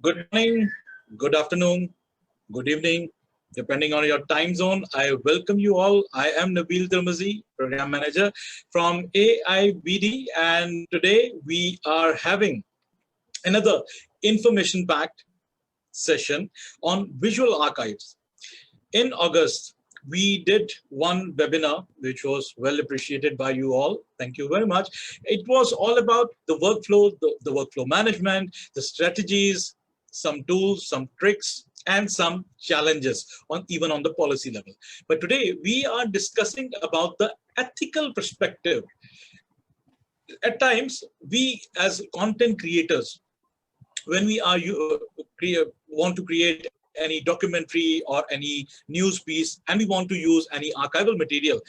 Good morning, good afternoon, good evening, depending on your time zone. I welcome you all. I am Nabil Tirmizi, Program Manager from AIBD, and today we are having another information-packed session on visual archives. In August, we did one webinar, which was well appreciated by you all. Thank you very much. It was all about the workflow, the workflow management, the strategies, some tools, some tricks, and some challenges even on the policy level. But today we are discussing about the ethical perspective. At times, we as content creators, when we are want to create any documentary or any news piece and we want to use any archival material,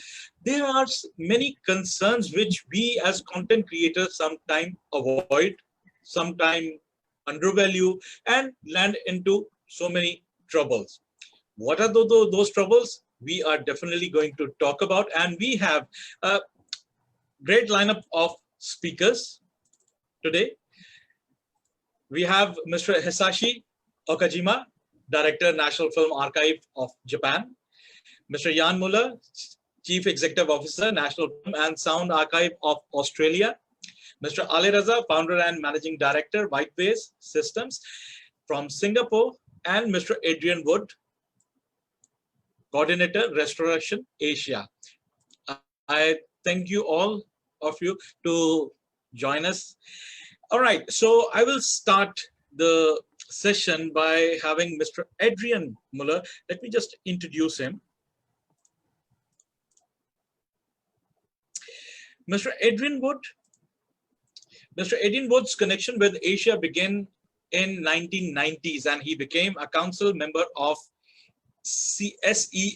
there are many concerns which we as content creators sometimes avoid, sometimes undervalue, and land into so many troubles. What are those troubles? We are definitely going to talk about, and we have a great lineup of speakers today. We have Mr. Hisashi Okajima, Director, National Film Archive of Japan. Mr. Jan Muller, Chief Executive Officer, National Film and Sound Archive of Australia. Mr. Ali Raza, Founder and Managing Director, Whitebase Systems from Singapore. And Mr. Adrian Wood, Coordinator, Restoration Asia. I thank you all of you to join us. All right, so I will start the session by having Mr. Adrian Muller. Let me just introduce him. Mr. Adrian Wood. Mr. Adrian Wood's connection with Asia began in 1990s, and he became a council member of SEAPAVAA.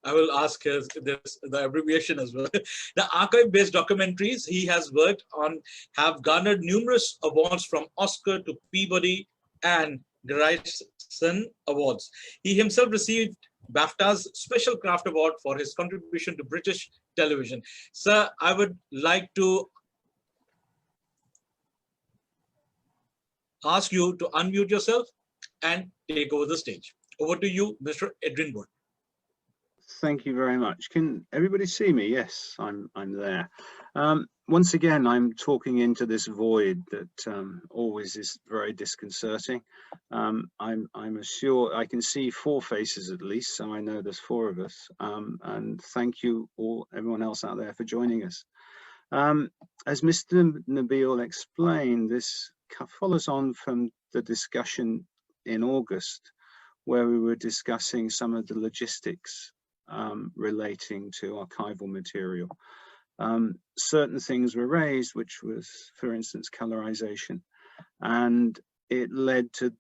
I will ask the abbreviation as well. The archive-based documentaries he has worked on have garnered numerous awards from Oscar to Peabody and Grierson Awards. He himself received BAFTA's Special Craft Award for his contribution to British television. Sir, I would like to ask you to unmute yourself and take over the stage. Over to you, Mr. Adrian Wood. Thank you very much. Can everybody see me? Yes, I'm there. Once again, I'm talking into this void that always is very disconcerting. I'm sure I can see 4 faces at least, so I know there's 4 of us. And thank you all, everyone else out there, for joining us. As Mr. Nabil explained, this follows on from the discussion in August, where we were discussing some of the logistics relating to archival material. Certain things were raised, which was, for instance, colorization, and it led to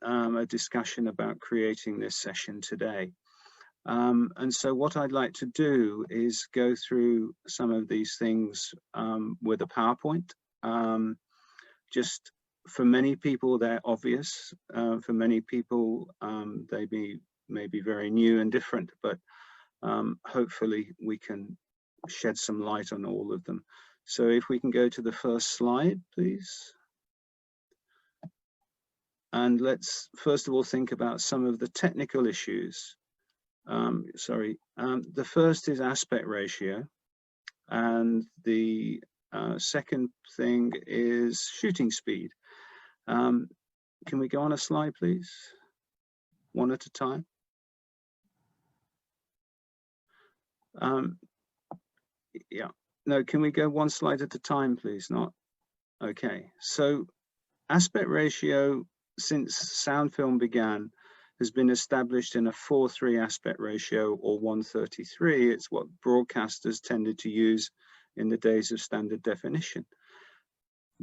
a discussion about creating this session today. And so what I'd like to do is go through some of these things with a PowerPoint. Just for many people, they're obvious. For many people, they may be very new and different, but hopefully we can shed some light on all of them. So if we can go to the first slide, please. And let's first of all think about some of the technical issues. The first is aspect ratio, and the second thing is shooting speed. Can we go on a slide, please? One at a time. Yeah, no, can we go one slide at a time, please? Not okay. So aspect ratio, since sound film began, has been established in a 4:3 aspect ratio, or 1:33. It's what broadcasters tended to use in the days of standard definition.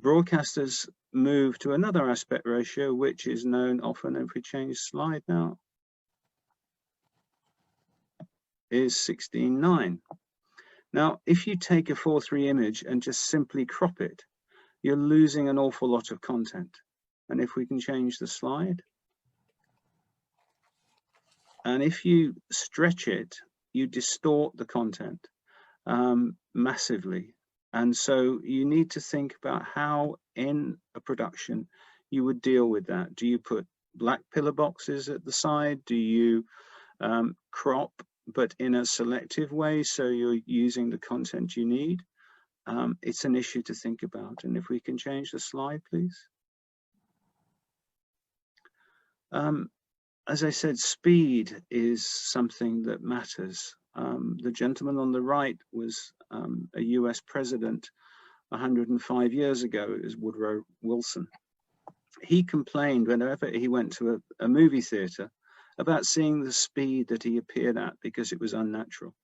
Broadcasters moved to another aspect ratio, which is known often, if we change slide now, is 16:9. Now, if you take a 4:3 image and just simply crop it, you're losing an awful lot of content. And if we can change the slide, and if you stretch it, you distort the content massively. And so you need to think about how in a production you would deal with that? Do you put black pillar boxes at the side? Do you crop, but in a selective way, so you're using the content you need? It's an issue to think about. And if we can change the slide, please. As I said, speed is something that matters. The gentleman on the right was a US president 105 years ago. It was Woodrow Wilson. He complained whenever he went to a movie theater about seeing the speed that he appeared at because it was unnatural.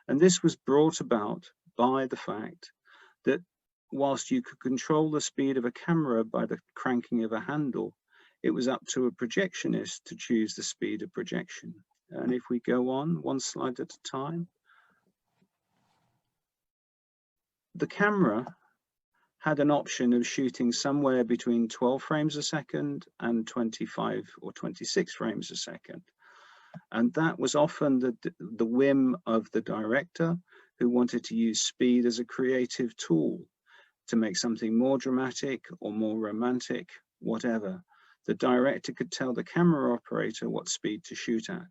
And this was brought about by the fact that whilst you could control the speed of a camera by the cranking of a handle, it was up to a projectionist to choose the speed of projection. And if we go on one slide at a time, the camera had an option of shooting somewhere between 12 frames a second and 25 or 26 frames a second. And that was often the whim of the director, who wanted to use speed as a creative tool to make something more dramatic or more romantic, whatever. The director could tell the camera operator what speed to shoot at.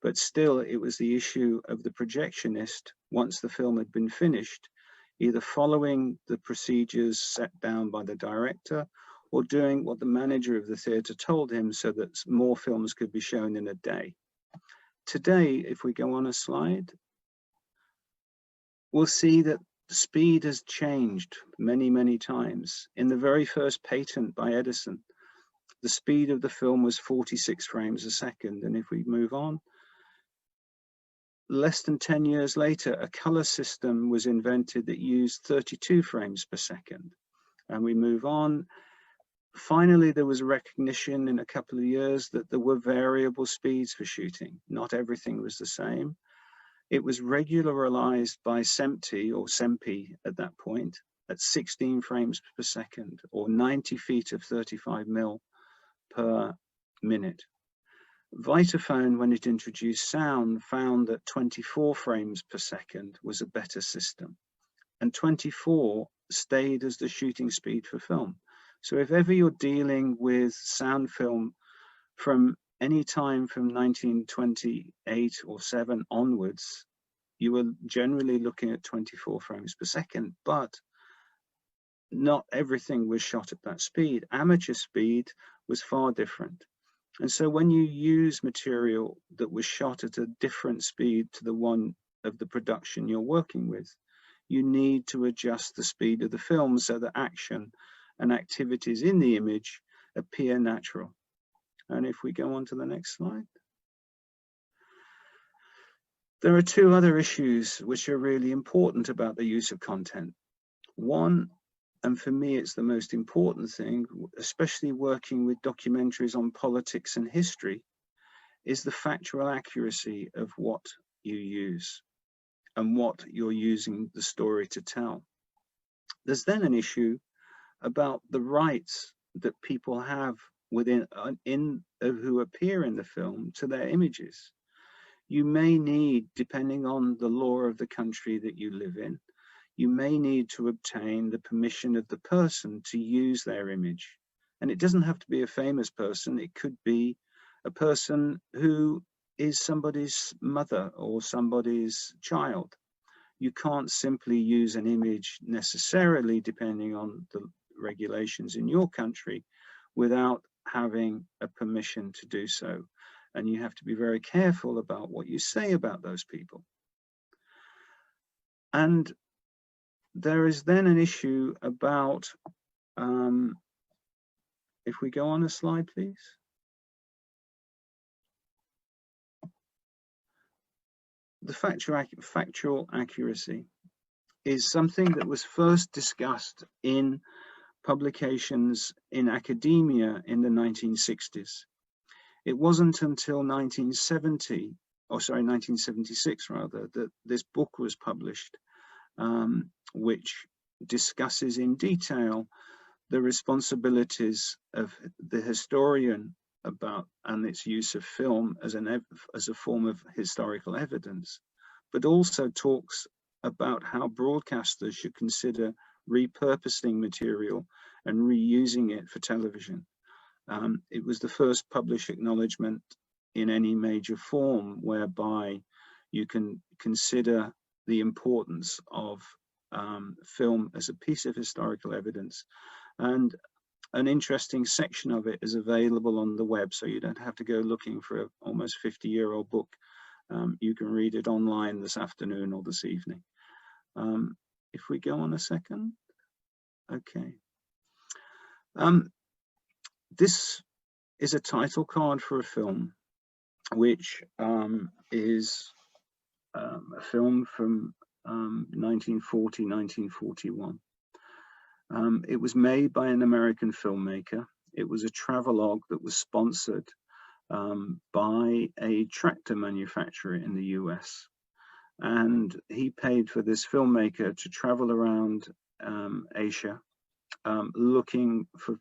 But still, it was the issue of the projectionist, once the film had been finished, either following the procedures set down by the director or doing what the manager of the theater told him so that more films could be shown in a day. Today, if we go on a slide, we'll see that speed has changed many, many times. In the very first patent by Edison, the speed of the film was 46 frames a second. And if we move on, less than 10 years later, a color system was invented that used 32 frames per second. And we move on. Finally, there was a recognition in a couple of years that there were variable speeds for shooting. Not everything was the same. It was regularized by SEMPI at that point at 16 frames per second, or 90 feet of 35 mil per minute. Vitaphone, when it introduced sound, found that 24 frames per second was a better system. And 24 stayed as the shooting speed for film. So if ever you're dealing with sound film from any time from 1928 or 7 onwards, you were generally looking at 24 frames per second, but not everything was shot at that speed. Amateur speed was far different. And so when you use material that was shot at a different speed to the one of the production you're working with, you need to adjust the speed of the film so that action and activities in the image appear natural. And if we go on to the next slide. There are two other issues which are really important about the use of content. One, and for me it's the most important thing, especially working with documentaries on politics and history, is the factual accuracy of what you use and what you're using the story to tell. There's then an issue about the rights that people have who appear in the film to their images. You may need, depending on the law of the country that you live in, you may need to obtain the permission of the person to use their image. And it doesn't have to be a famous person. It could be a person who is somebody's mother or somebody's child. You can't simply use an image necessarily, depending on the regulations in your country, without having a permission to do so. And you have to be very careful about what you say about those people. And there is then an issue about, if we go on a slide, please. The factual accuracy is something that was first discussed in publications in academia in the 1960s. It wasn't until 1976 rather, that this book was published, which discusses in detail the responsibilities of the historian about and its use of film as a form of historical evidence, but also talks about how broadcasters should consider repurposing material and reusing it for television. It was the first published acknowledgement in any major form whereby you can consider the importance of film as a piece of historical evidence. And an interesting section of it is available on the web, so you don't have to go looking for an almost 50-year-old book. You can read it online this afternoon or this evening. If we go on a second, okay. This is a title card for a film, which is a film from 1940, 1941. It was made by an American filmmaker. It was a travelogue that was sponsored by a tractor manufacturer in the US. And he paid for this filmmaker to travel around Asia, looking for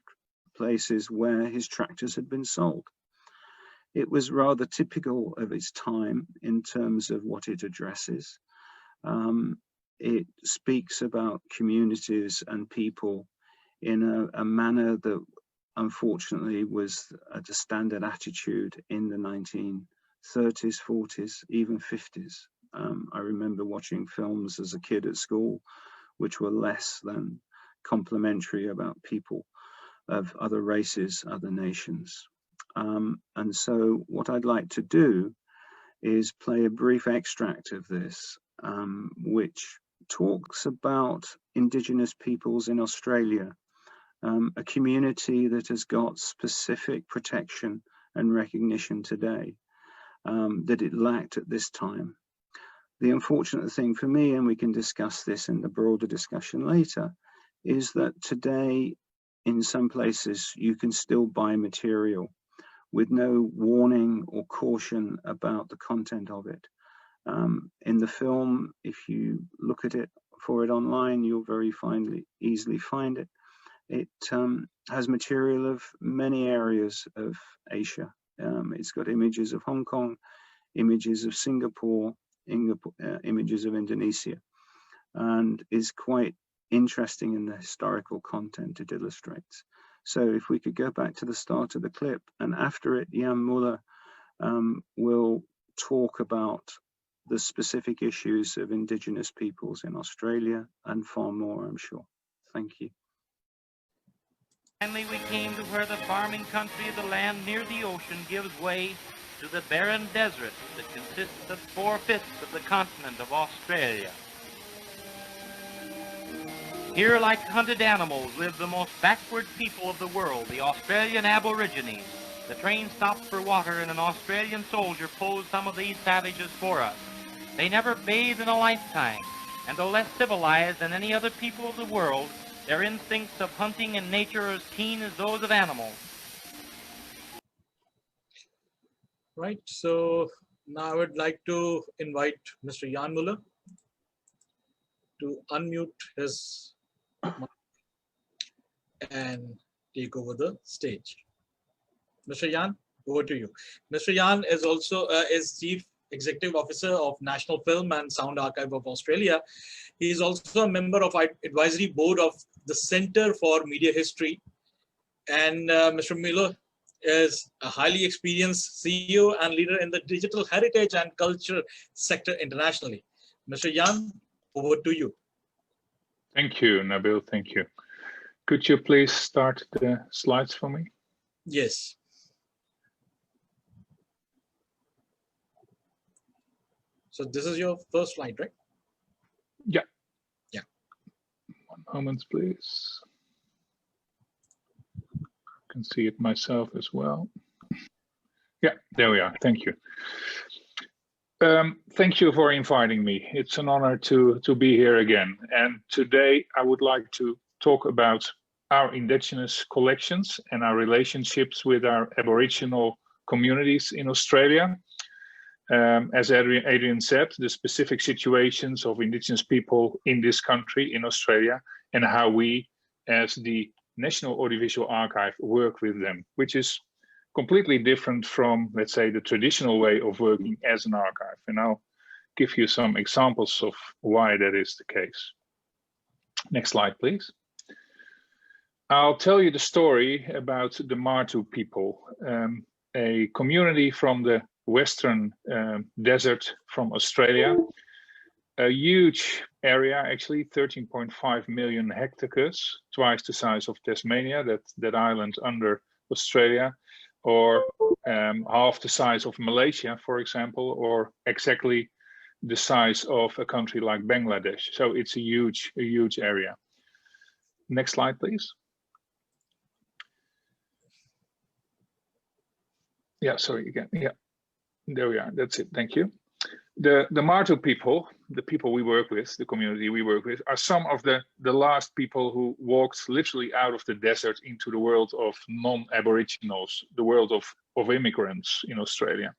places where his tractors had been sold. It was rather typical of its time in terms of what it addresses. It speaks about communities and people in a manner that unfortunately was the standard attitude in the 1930s, 40s, even 50s. I remember watching films as a kid at school which were less than complimentary about people of other races, other nations. And so what I'd like to do is play a brief extract of this, which talks about Indigenous peoples in Australia, a community that has got specific protection and recognition today that it lacked at this time. The unfortunate thing for me, and we can discuss this in the broader discussion later, is that today in some places you can still buy material with no warning or caution about the content of it. In the film, if you look at it for it online, you'll very easily find it. It has material of many areas of Asia. It's got images of Hong Kong, images of Singapore, images of Indonesia, and is quite interesting in the historical content it illustrates. So if we could go back to the start of the clip, and after it, Jan Muller will talk about the specific issues of Indigenous peoples in Australia and far more, I'm sure. Thank you. Finally, we came to where the farming country of the land near the ocean gives way to the barren desert that consists of 4/5 of the continent of Australia. Here, like hunted animals, live the most backward people of the world, the Australian Aborigines. The train stopped for water and an Australian soldier posed some of these savages for us. They never bathe in a lifetime, and though less civilized than any other people of the world, their instincts of hunting and nature are as keen as those of animals. Right, so now I would like to invite Mr. Jan Muller to unmute his mic and take over the stage. Mr. Jan, over to you. Mr. Jan is also is Chief Executive Officer of National Film and Sound Archive of Australia. He is also a member of advisory board of the Center for Media History. And Mr. Muller is a highly experienced CEO and leader in the digital heritage and culture sector internationally. Mr. Jan, over to you. Thank you, Nabil. Thank you. Could you please start the slides for me? Yes. So this is your first slide, right? Yeah. Yeah. One moment, please. I can see it myself as well. Yeah, there we are. Thank you. Thank you for inviting me. It's an honor to be here again. And today I would like to talk about our indigenous collections and our relationships with our Aboriginal communities in Australia. As Adrian said, the specific situations of indigenous people in this country, in Australia, and how we, as the National Audiovisual Archive, work with them, which is completely different from, let's say, the traditional way of working as an archive. And I'll give you some examples of why that is the case. Next slide, please. I'll tell you the story about the Martu people, a community from the western desert from Australia. A huge area, actually 13.5 million hectares, twice the size of Tasmania, that island under Australia, or half the size of Malaysia, for example, or exactly the size of a country like Bangladesh. So it's a huge area. Next slide, please. Yeah, sorry again. Yeah, there we are. That's it. Thank you. The Martu people, the people we work with, the community we work with, are some of the last people who walked literally out of the desert into the world of non-Aboriginals, the world of immigrants in Australia.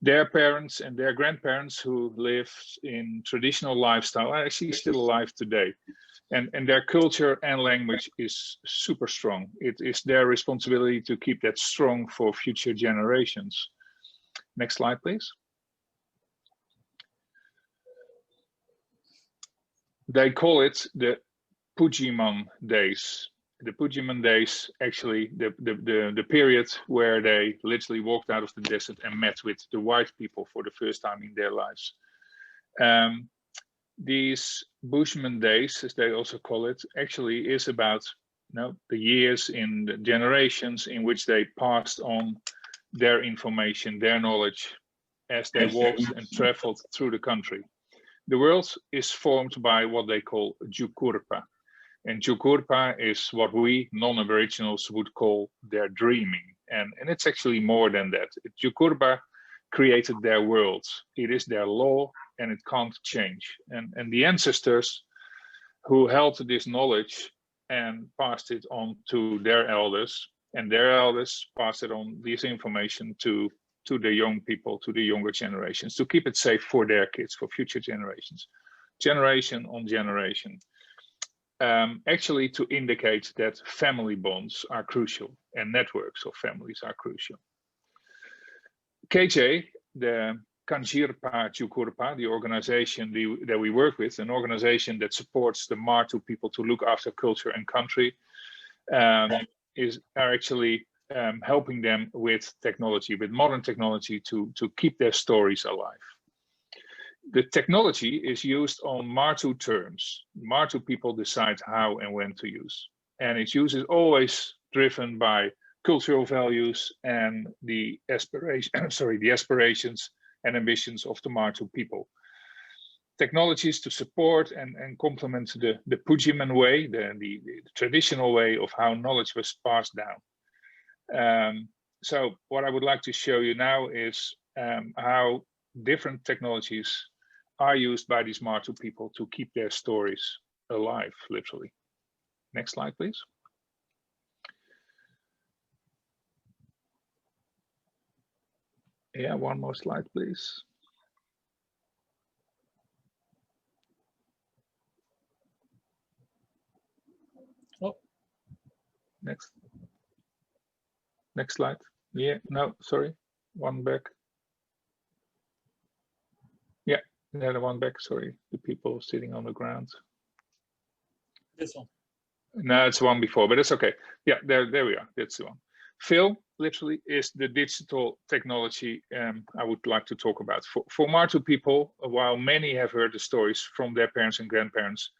Their parents and their grandparents who lived in traditional lifestyle are actually still alive today. And their culture and language is super strong. It is their responsibility to keep that strong for future generations. Next slide, please. They call it the Pujiman days. The Pujiman days, actually, the period where they literally walked out of the desert and met with the white people for the first time in their lives. These Bushman days, as they also call it, actually is about the years in the generations in which they passed on their information, their knowledge, as they walked and traveled through the country. The world is formed by what they call Jukurpa. And Jukurpa is what we non-Aboriginals would call their dreaming. And it's actually more than that. Jukurpa created their worlds. It is their law and it can't change. And the ancestors who held this knowledge and passed it on to their elders, and their elders passed it on, this information to the young people, to the younger generations, to keep it safe for their kids, for future generations, generation on generation. Actually to indicate that family bonds are crucial and networks of families are crucial. KJ, the Kanjirpa Jukurpa, the organization that we work with, an organization that supports the Martu people to look after culture and country, are actually helping them with technology, with modern technology to keep their stories alive. The technology is used on Martu terms. Martu people decide how and when to use. And its use is always driven by cultural values and the aspirations and ambitions of the Martu people. Technologies to support and complement the Pujiman way, the traditional way of how knowledge was passed down. So what I would like to show you now is how different technologies are used by these Martu people to keep their stories alive, literally. Next slide, please. Yeah, one more slide, please. Oh, next slide. Yeah, no, sorry, one back. Yeah, the other one back, sorry, the people sitting on the ground. This one. No, it's one before, but it's okay. Yeah, there we are, that's the one. Film literally is the digital technology I would like to talk about. For Martu people, while many have heard the stories from their parents and grandparents,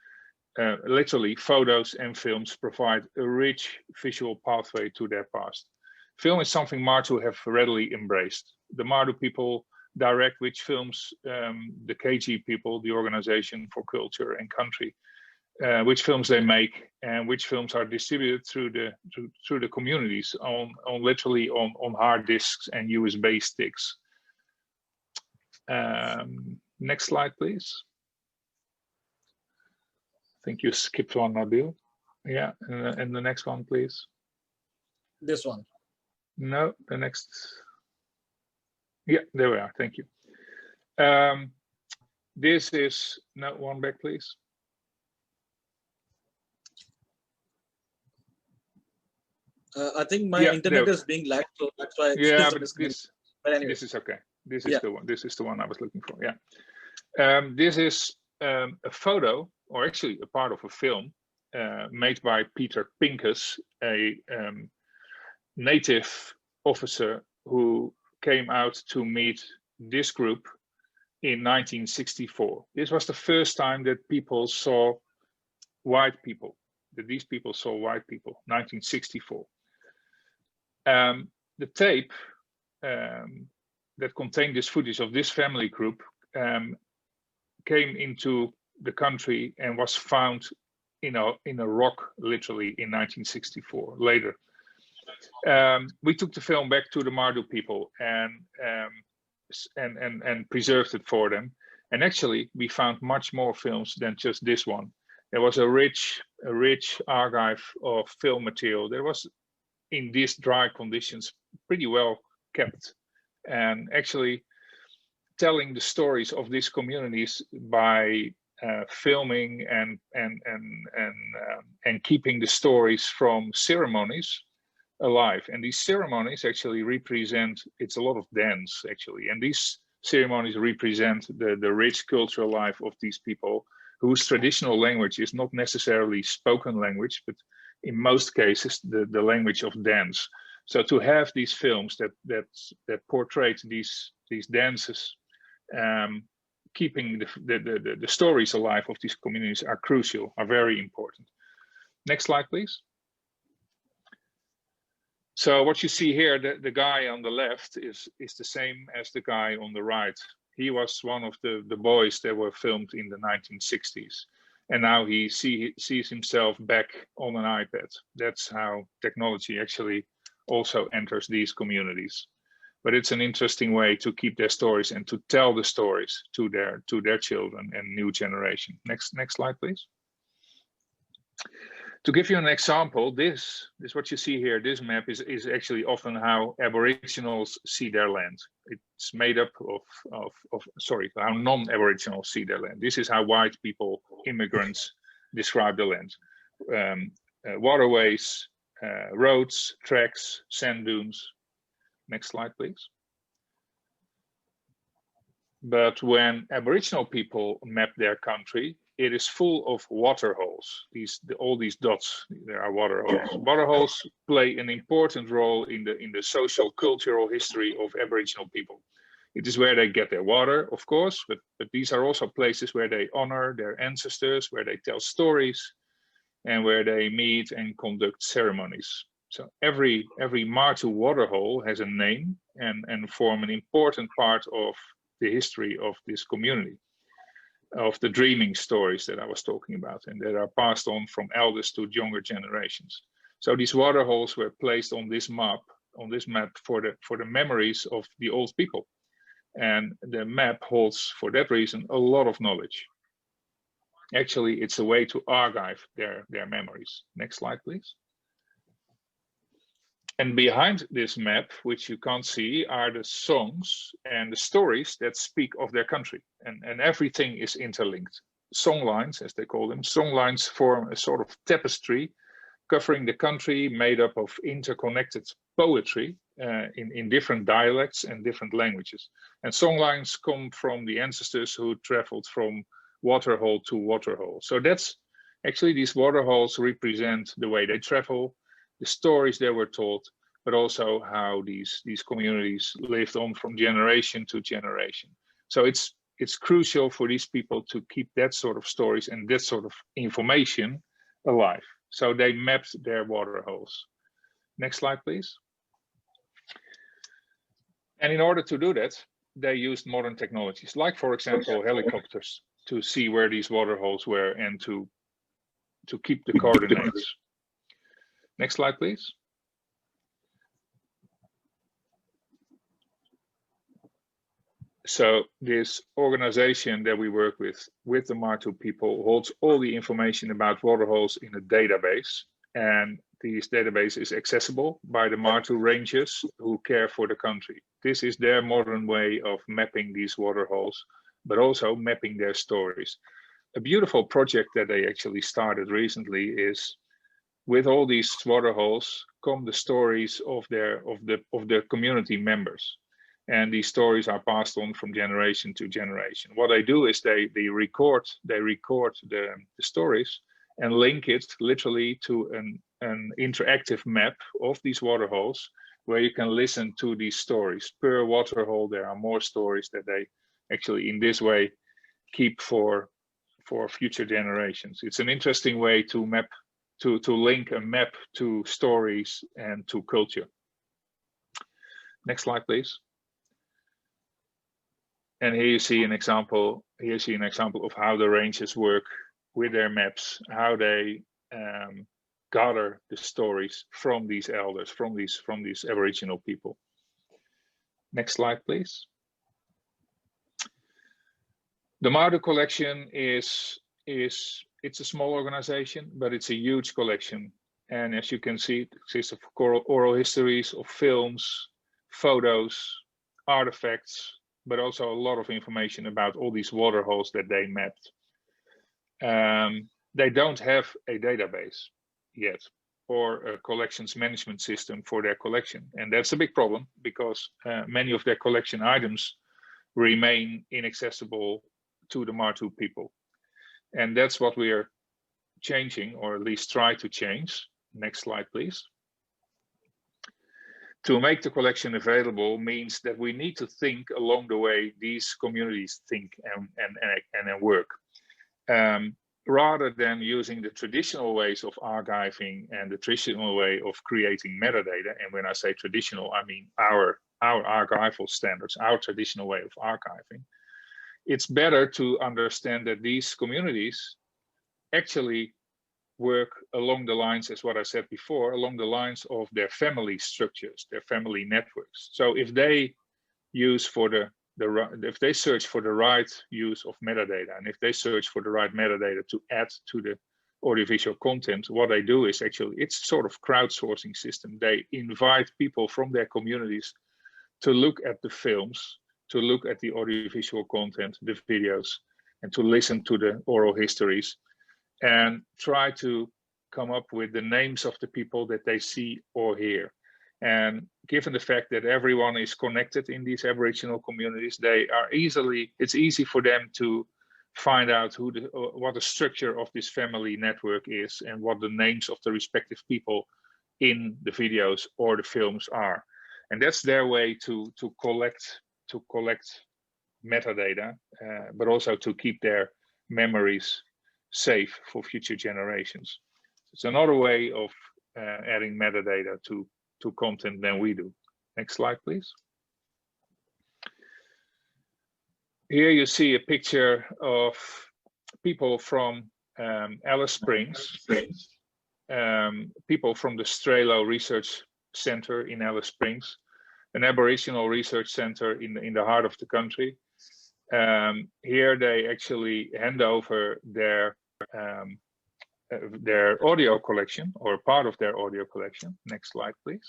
literally photos and films provide a rich visual pathway to their past. Film is something Martu have readily embraced. The Martu people direct which films, the KG people, the Organization for Culture and Country, which films they make and which films are distributed through the communities literally on hard disks and USB sticks. Next slide, please. I think you skipped one, Nabil. Yeah, and the next one, please. This one. No, the next. Yeah, there we are. Thank you. This is no one back, please. I think my internet is being lagged, so that's why. Yeah, but anyway. This is okay. This is the one. This is the one I was looking for. Yeah. This is a photo, or actually a part of a film, made by Peter Pincus, a native officer who came out to meet this group in 1964. This was the first time that people saw white people, that these people saw white people, 1964. The tape that contained this footage of this family group came into the country and was found in a rock, literally, in 1964. Later, we took the film back to the Mardu people and preserved it for them. And actually, we found much more films than just this one. There was a rich archive of film material. There was, in these dry conditions, pretty well kept, and actually telling the stories of these communities by filming and keeping the stories from ceremonies alive. And these ceremonies actually represent, it's a lot of dance actually, and these ceremonies represent the rich cultural life of these people whose traditional language is not necessarily spoken language, but in most cases the language of dance. So to have these films that portray these dances, keeping the stories alive of these communities are crucial, are very important. Next slide, please. So what you see here, the guy on the left is the same as the guy on the right. He was one of the boys that were filmed in the 1960s. And now he sees himself back on an iPad. That's how technology actually also enters these communities. But it's an interesting way to keep their stories and to tell the stories to their children and new generation. Next slide, please. To give you an example, this what you see here, this map is actually often how Aboriginals see their land. It's made up of how non-Aboriginals see their land. This is how white people, immigrants, describe the land. Waterways, roads, tracks, sand dunes. Next slide, please. But when Aboriginal people map their country, it is full of water holes. All these dots, there are water holes. Water holes play an important role in the social, cultural history of Aboriginal people. It is where they get their water, of course, but these are also places where they honor their ancestors, where they tell stories, and where they meet and conduct ceremonies. So every Martu waterhole has a name and form an important part of the history of this community, of the dreaming stories that I was talking about, and that are passed on from elders to younger generations. So these waterholes were placed on this map for the memories of the old people. And the map holds, for that reason, a lot of knowledge. Actually, it's a way to archive their memories. Next slide, please. And behind this map, which you can't see, are the songs and the stories that speak of their country. And everything is interlinked. Songlines, as they call them, songlines form a sort of tapestry covering the country, made up of interconnected poetry in different dialects and different languages. And songlines come from the ancestors who traveled from waterhole to waterhole. So that's actually, these waterholes represent the way they travel, the stories they were told, but also how these communities lived on from generation to generation. So it's crucial for these people to keep that sort of stories and that sort of information alive. So they mapped their waterholes. Next slide, please. And in order to do that, they used modern technologies, like, for example, helicopters, to see where these waterholes were and to keep the coordinates. Next slide, please. So this organization that we work with the Martu people, holds all the information about waterholes in a database. And this database is accessible by the Martu rangers who care for the country. This is their modern way of mapping these waterholes, but also mapping their stories. A beautiful project that they actually started recently is, with all these waterholes come the stories of their community members, and these stories are passed on from generation to generation. What they do is they record the stories, and link it literally to an interactive map of these waterholes, where you can listen to these stories. Per waterhole, there are more stories that they actually in this way keep for future generations. It's an interesting way to map, to link a map to stories and to culture. Next slide, please. And here you see an example. Here you see an example of how the rangers work with their maps, how they gather the stories from these elders, from these Aboriginal people. Next slide, please. The Mardu collection it's a small organization, but it's a huge collection. And as you can see, it consists of oral histories, of films, photos, artifacts, but also a lot of information about all these waterholes that they mapped. They don't have a database yet, or a collections management system for their collection. And that's a big problem, because many of their collection items remain inaccessible to the Martu people. And that's what we are changing, or at least try to change. Next slide, please. To make the collection available means that we need to think along the way these communities think and work. Rather than using the traditional ways of archiving and the traditional way of creating metadata, and when I say traditional, I mean our archival standards, our traditional way of archiving, it's better to understand that these communities actually work along the lines, as what I said before, along the lines of their family structures, their family networks. So if they use if they search for the right use of metadata, and if they search for the right metadata to add to the audiovisual content, what they do is actually, it's sort of crowdsourcing system. They invite people from their communities to look at the films, to look at the audiovisual content, the videos, and to listen to the oral histories, and try to come up with the names of the people that they see or hear. And given the fact that everyone is connected in these Aboriginal communities, it's easy for them to find out what the structure of this family network is, and what the names of the respective people in the videos or the films are. And that's their way to collect metadata, but also to keep their memories safe for future generations. It's another way of adding metadata to content than we do. Next slide, please. Here you see a picture of people from Alice Springs, people from the Strelo Research Center in Alice Springs, an Aboriginal research center in the heart of the country. Here they actually hand over their audio collection, or part of their audio collection. Next slide, please.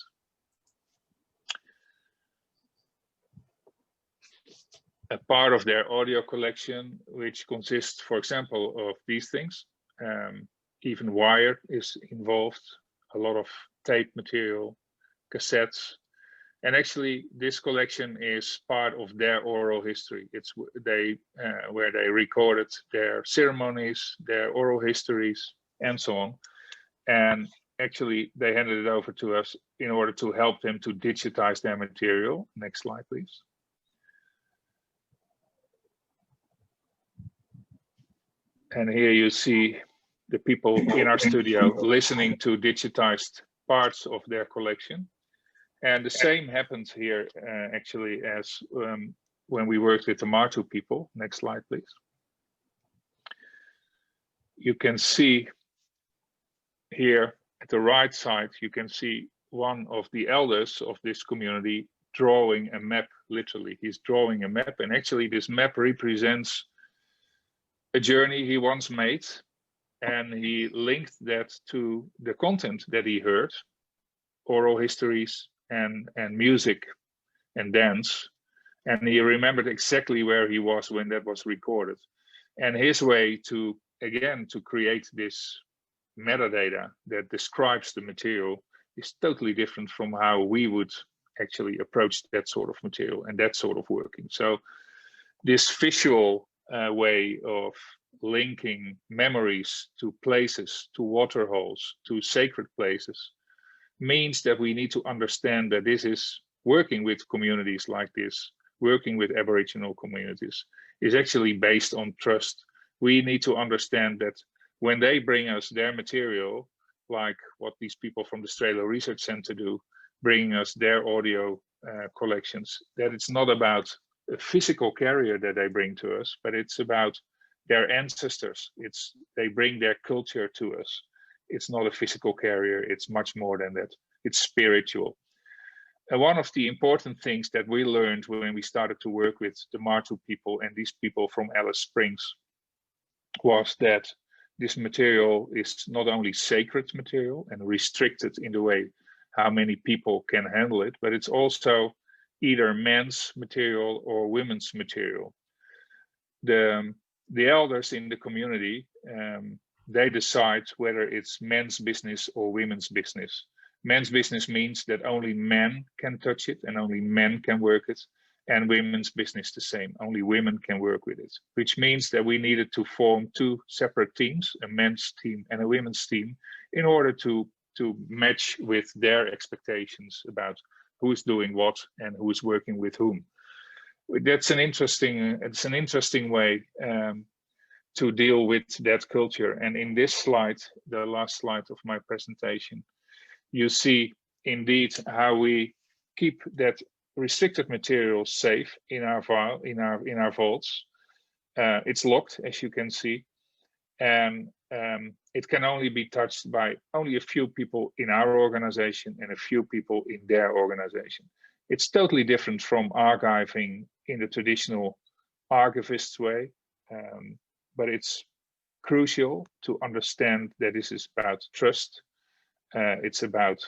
A part of their audio collection, which consists, for example, of these things. Even wire is involved, a lot of tape material, cassettes. And actually, this collection is part of their oral history. It's where they recorded their ceremonies, their oral histories, and so on. And actually, they handed it over to us in order to help them to digitize their material. Next slide, please. And here you see the people in our studio listening to digitized parts of their collection. And the same happened here actually as when we worked with the Martu people. Next slide, please. You can see here at the right side, you can see one of the elders of this community drawing a map, literally. He's drawing a map, and actually this map represents a journey he once made, and he linked that to the content that he heard, oral histories and music and dance, and he remembered exactly where he was when that was recorded. And his way to, again, to create this metadata that describes the material is totally different from how we would actually approach that sort of material and that sort of working. So this visual way of linking memories to places, to water holes, to sacred places, means that we need to understand that this is working with communities like this, working with Aboriginal communities, is actually based on trust. We need to understand that when they bring us their material, like what these people from the Strela Research Center do, bringing us their audio collections, that it's not about a physical carrier that they bring to us, but it's about their ancestors. They bring their culture to us. It's not a physical carrier, it's much more than that. It's spiritual. And one of the important things that we learned when we started to work with the Martu people and these people from Alice Springs was that this material is not only sacred material and restricted in the way how many people can handle it, but it's also either men's material or women's material. The elders in the community, they decide whether it's men's business or women's business. Men's business means that only men can touch it and only men can work it, and women's business the same. Only women can work with it, which means that we needed to form two separate teams, a men's team and a women's team, in order to match with their expectations about who's doing what and who's working with whom. It's an interesting way to deal with that culture. And in this slide, the last slide of my presentation, you see indeed how we keep that restricted material safe in our file, in our vaults. It's locked, as you can see, and it can only be touched by only a few people in our organization and a few people in their organization. It's totally different from archiving in the traditional archivist way, but it's crucial to understand that this is about trust. It's about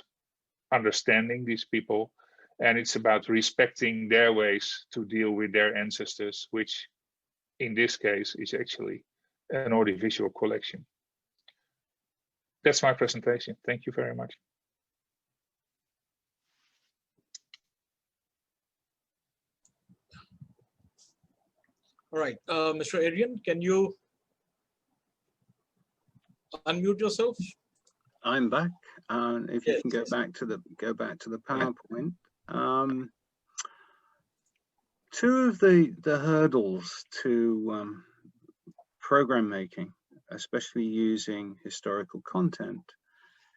understanding these people, and it's about respecting their ways to deal with their ancestors, which in this case is actually an audiovisual collection. That's my presentation. Thank you very much. All right, Mr. Adrian, can you unmute yourself? I'm back. If you Yes, can go yes. back to the PowerPoint. Two of the hurdles to program making, especially using historical content,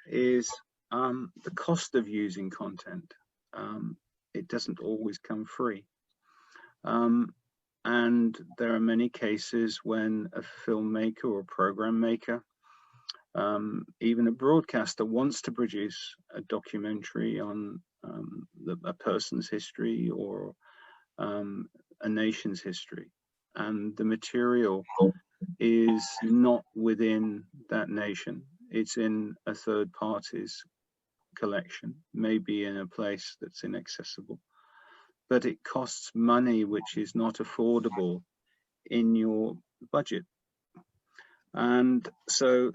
is the cost of using content. It doesn't always come free. And there are many cases when a filmmaker or program maker, even a broadcaster, wants to produce a documentary on a person's history or a nation's history, and the material is not within that nation. It's in a third party's collection, maybe in a place that's inaccessible, but it costs money which is not affordable in your budget. And so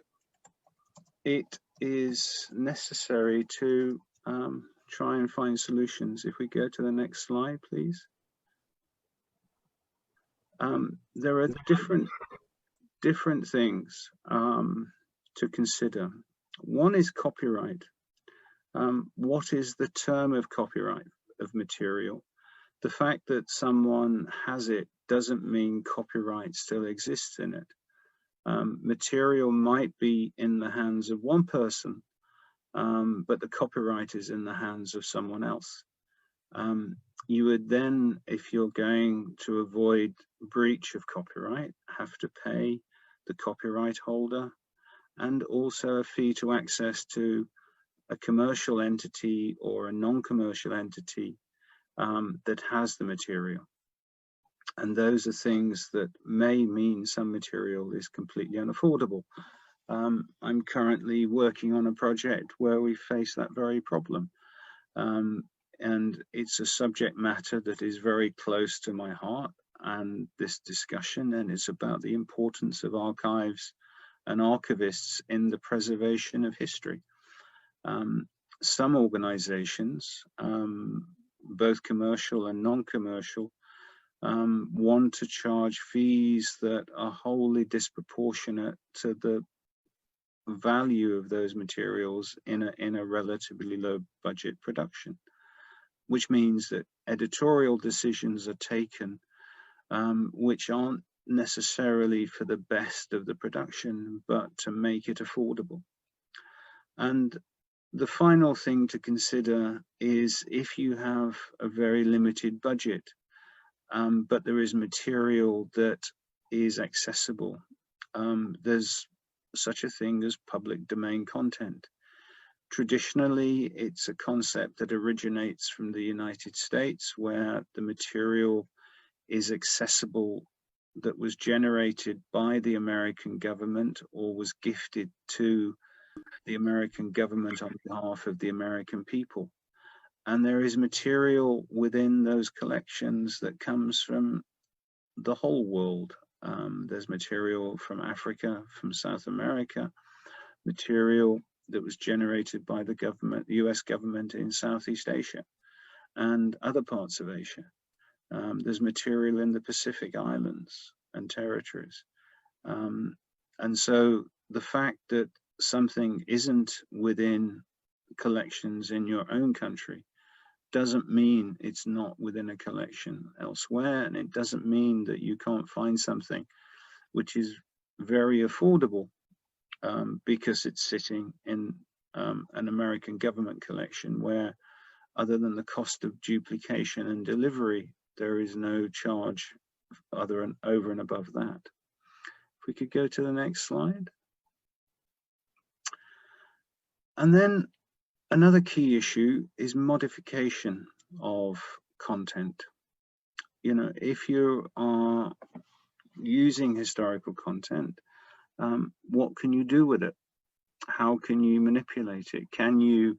it is necessary to try and find solutions. If we go to the next slide, please. There are different things to consider. One is copyright. What is the term of copyright of material? The fact that someone has it doesn't mean copyright still exists in it. Material might be in the hands of one person, but the copyright is in the hands of someone else. You would then, if you're going to avoid breach of copyright, have to pay the copyright holder and also a fee to access to a commercial entity or a non-commercial entity that has the material. And those are things that may mean some material is completely unaffordable. I'm currently working on a project where we face that very problem. And it's a subject matter that is very close to my heart and this discussion, and it's about the importance of archives and archivists in the preservation of history. Some organizations, both commercial and non-commercial, want to charge fees that are wholly disproportionate to the value of those materials in a relatively low budget production, which means that editorial decisions are taken which aren't necessarily for the best of the production, but to make it affordable. And the final thing to consider is if you have a very limited budget, but there is material that is accessible, there's such a thing as public domain content. Traditionally, it's a concept that originates from the United States, where the material is accessible, that was generated by the American government or was gifted to the American government on behalf of the American people. And there is material within those collections that comes from the whole world. There's material from Africa, from South America, material that was generated by the government, the US government in Southeast Asia and other parts of Asia. There's material in the Pacific Islands and territories. And so the fact that something isn't within collections in your own country doesn't mean it's not within a collection elsewhere, and it doesn't mean that you can't find something which is very affordable because it's sitting in an American government collection where, other than the cost of duplication and delivery, there is no charge other and over and above that. If we could go to the next slide. And then another key issue is modification of content. You know, if you are using historical content, what can you do with it? How can you manipulate it? Can you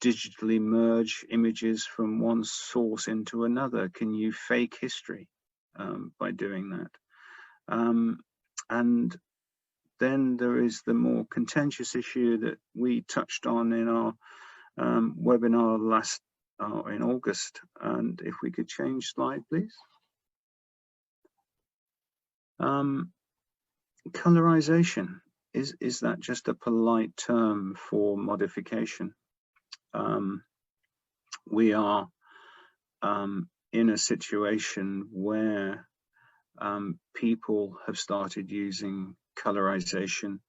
digitally merge images from one source into another? Can you fake history by doing that? And then there is the more contentious issue that we touched on in our webinar last in August. And if we could change slide, please. Colorization, is that just a polite term for modification? We are in a situation where people have started using colorization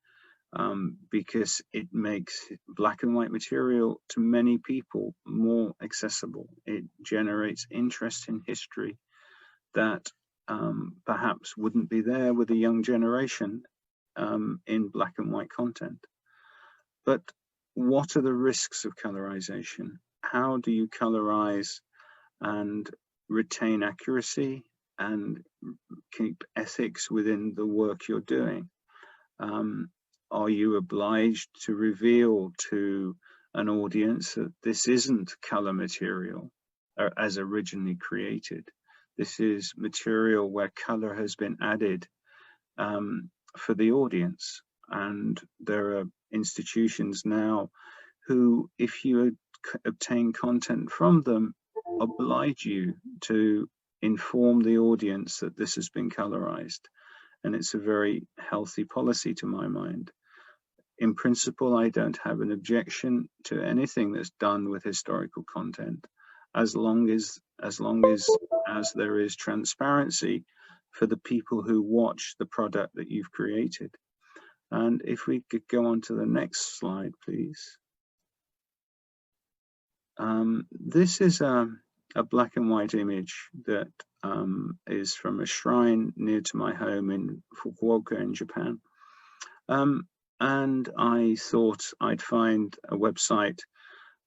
because it makes black and white material to many people more accessible. It generates interest in history that perhaps wouldn't be there with a young generation in black and white content. But what are the risks of colorization? How do you colorize and retain accuracy and keep ethics within the work you're doing? Are you obliged to reveal to an audience that this isn't color material as originally created? This is material where color has been added for the audience. And there are institutions now who, if you obtain content from them, oblige you to inform the audience that this has been colorized. And it's a very healthy policy to my mind. In principle, I don't have an objection to anything that's done with historical content, as long as there is transparency for the people who watch the product that you've created. And if we could go on to the next slide, please. This is a black and white image that is from a shrine near to my home in Fukuoka in Japan. And I thought I'd find a website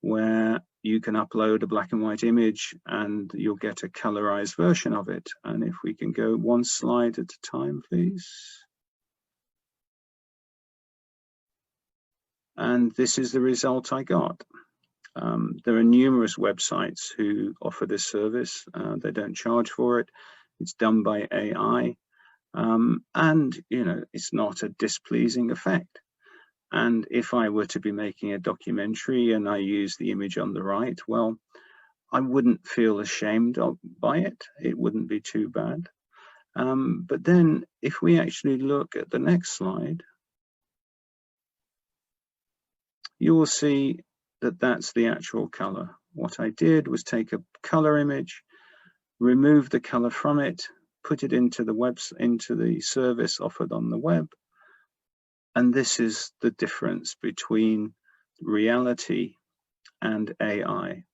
where you can upload a black and white image and you'll get a colorized version of it. And if we can go one slide at a time, please. And this is the result I got. There are numerous websites who offer this service. They don't charge for it. It's done by AI. And, you know, it's not a displeasing effect. And if I were to be making a documentary and I use the image on the right, well, I wouldn't feel ashamed by it. It wouldn't be too bad. But then if we actually look at the next slide, you will see that that's the actual color. What I did was take a color image, remove the color from it, put it into the service offered on the web. And this is the difference between reality and AI.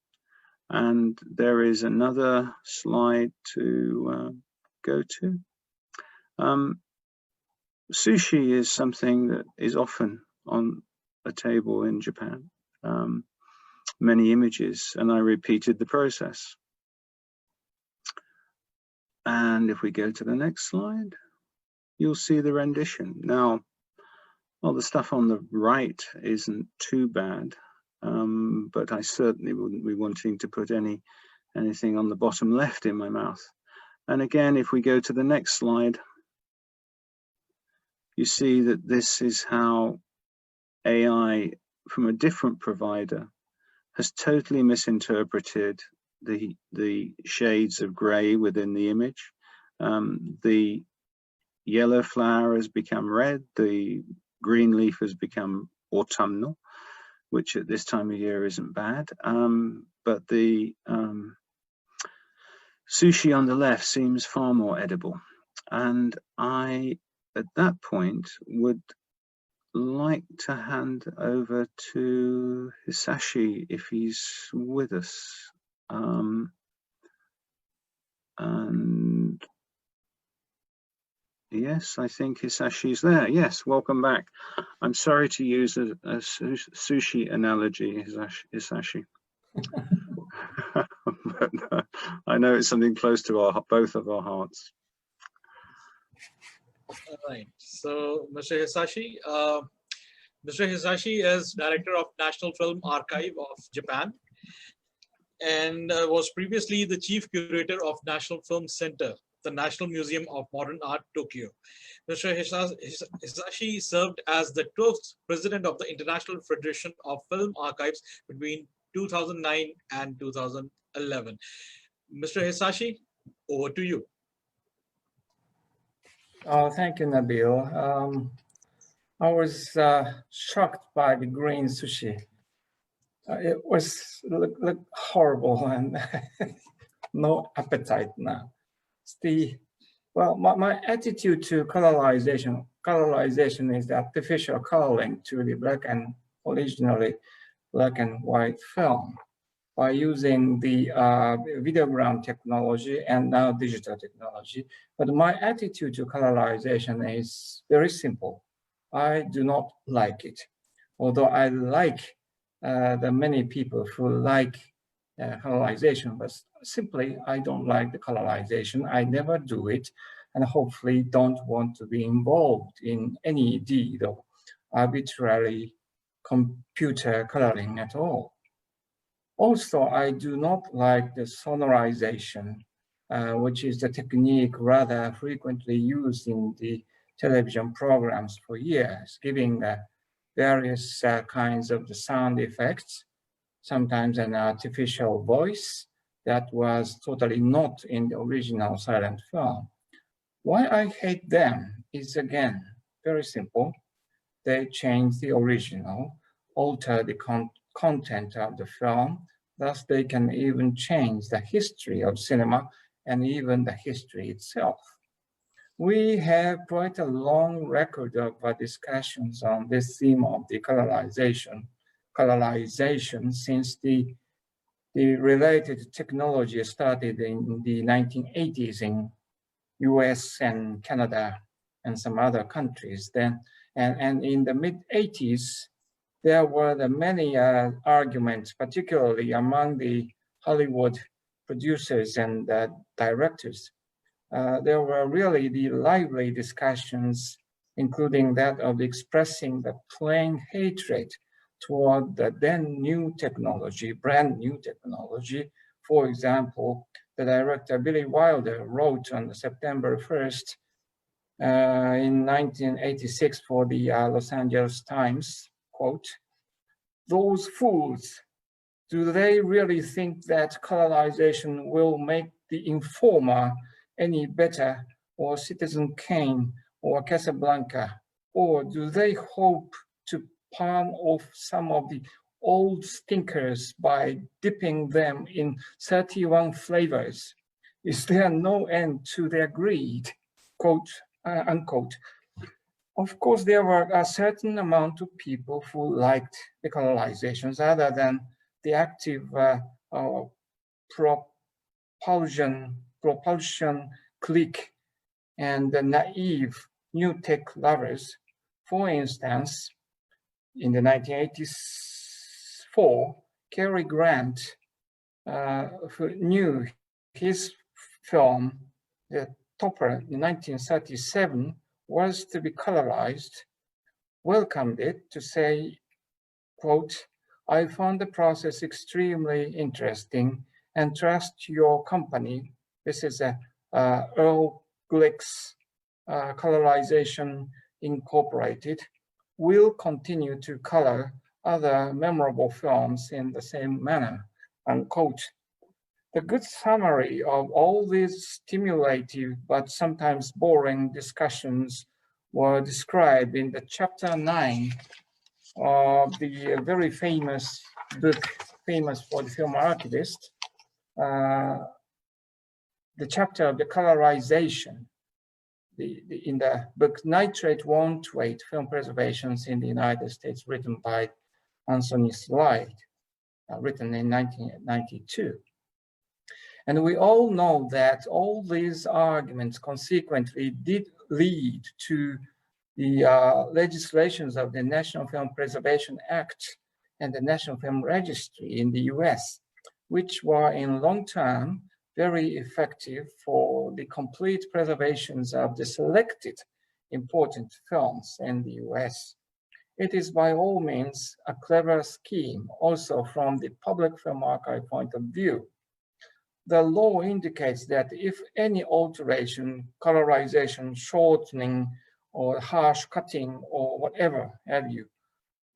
And there is another slide to go to. Sushi is something that is often on a table in Japan. Many images, and I repeated the process. And if we go to the next slide, you'll see the rendition. Now, well, the stuff on the right isn't too bad, but I certainly wouldn't be wanting to put anything on the bottom left in my mouth. And again, if we go to the next slide, you see that this is how AI from a different provider has totally misinterpreted the shades of gray within the image. The yellow flower has become red, the green leaf has become autumnal, which at this time of year isn't bad. But the sushi on the left seems far more edible. And I, at that point, would like to hand over to Hisashi if he's with us. And yes, I think Hisashi's there. Yes, welcome back. I'm sorry to use a sushi analogy, Hisashi. But I know it's something close to both of our hearts. All right. So, Mr. Hisashi is Director of National Film Archive of Japan and was previously the Chief Curator of National Film Center, the National Museum of Modern Art, Tokyo. Mr. Hisashi served as the 12th President of the International Federation of Film Archives between 2009 and 2011. Mr. Hisashi, over to you. Thank you, Nabil. I was shocked by the green sushi. It was look horrible and no appetite now. My attitude to colorization is the artificial coloring to the originally black and white film by using the videogram technology and now digital technology. But my attitude to colorization is very simple. I do not like it. Although I like the many people who like colorization, but simply I don't like the colorization. I never do it, and hopefully don't want to be involved in any deed of arbitrary computer coloring at all. Also, I do not like the sonorization, which is the technique rather frequently used in the television programs for years, giving various kinds of the sound effects, sometimes an artificial voice that was totally not in the original silent film. Why I hate them is, again, very simple. They change the original, alter the content of the film, thus they can even change the history of cinema and even the history itself. We have quite a long record of discussions on this theme of the colorization since the related technology started in the 1980s in US and Canada and some other countries. And in the mid-80s, there were the many arguments, particularly among the Hollywood producers and directors. There were really the lively discussions, including that of expressing the plain hatred toward the then new technology, brand new technology. For example, the director Billy Wilder wrote on September 1st in 1986 for the Los Angeles Times, quote, "Those fools do they really think that colorization will make the informer any better, or Citizen Kane or Casablanca? Or do they hope to palm off some of the old stinkers by dipping them in 31 flavors? Is there no end to their greed? Quote, unquote. Of course, there were a certain amount of people who liked the colonizations other than the active propulsion clique and the naive new tech lovers. For instance, in the 1984, Cary Grant, who knew his film, The Topper, in 1937, was to be colorized, welcomed it to say, quote, "I found the process extremely interesting and trust your company." This is Earl Glick's Colorization Incorporated, will continue to color other memorable films in the same manner, unquote. The good summary of all these stimulative but sometimes boring discussions were described in the chapter 9 of the very famous book, famous for the film archivist, the chapter of the colorization. In the book Nitrate Won't Wait, Film Preservations in the United States, written by Anthony Slide, written in 1992. And we all know that all these arguments consequently did lead to the legislations of the National Film Preservation Act and the National Film Registry in the US, which were in long term very effective for the complete preservations of the selected important films in the US. It is by all means a clever scheme, also from the public film archive point of view. The law indicates that if any alteration, colorization, shortening, or harsh cutting, or whatever have you,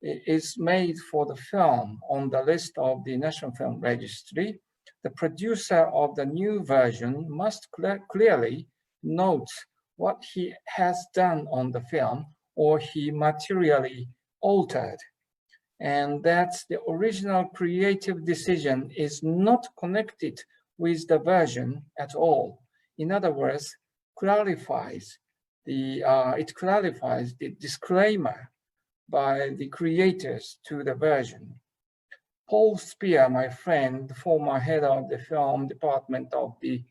is made for the film on the list of the National Film Registry, the producer of the new version must clearly note what he has done on the film or he materially altered, and that the original creative decision is not connected with the version at all. In other words, it clarifies the disclaimer by the creators to the version. Paul Spear, my friend, the former head of the film department of the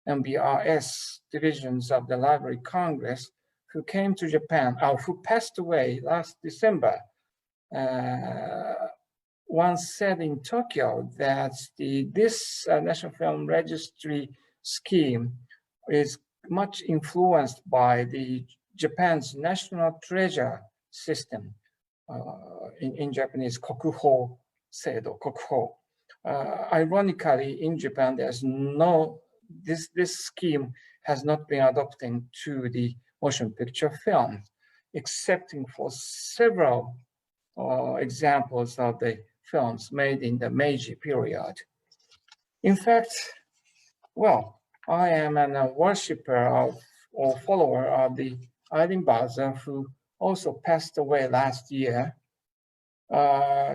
MBRS divisions of the Library of Congress, who came to Japan, who passed away last December, once said in Tokyo that this National Film Registry scheme is much influenced by the Japan's national treasure system, in Japanese, kokuho seido, kokuho. Ironically, in Japan, there's this scheme has not been adopted to the motion picture film, excepting for several examples of the films made in the Meiji period. In fact, well, I am a worshipper of or follower of the Eileen Baza, who also passed away last year.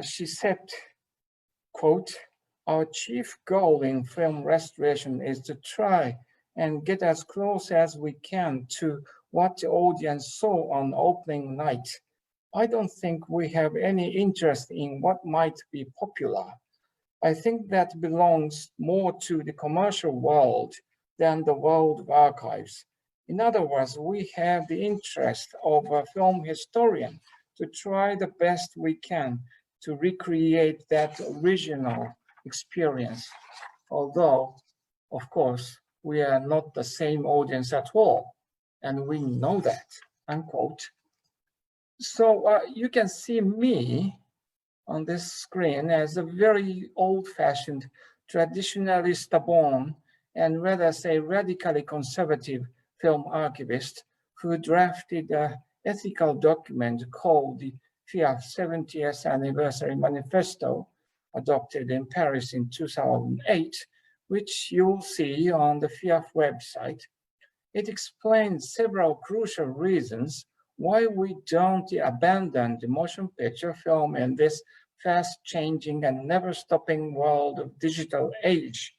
She said, quote, "Our chief goal in film restoration is to try and get as close as we can to what the audience saw on opening night. I don't think we have any interest in what might be popular. I think that belongs more to the commercial world than the world of archives. In other words, we have the interest of a film historian to try the best we can to recreate that original experience. Although, of course, we are not the same audience at all, and we know that," unquote. So you can see me on this screen as a very old-fashioned, traditionally stubborn, and rather say radically conservative film archivist who drafted an ethical document called the FIAF 70th Anniversary Manifesto adopted in Paris in 2008, which you'll see on the FIAF website. It explains several crucial reasons why we don't abandon the motion picture film in this fast-changing and never-stopping world of digital age.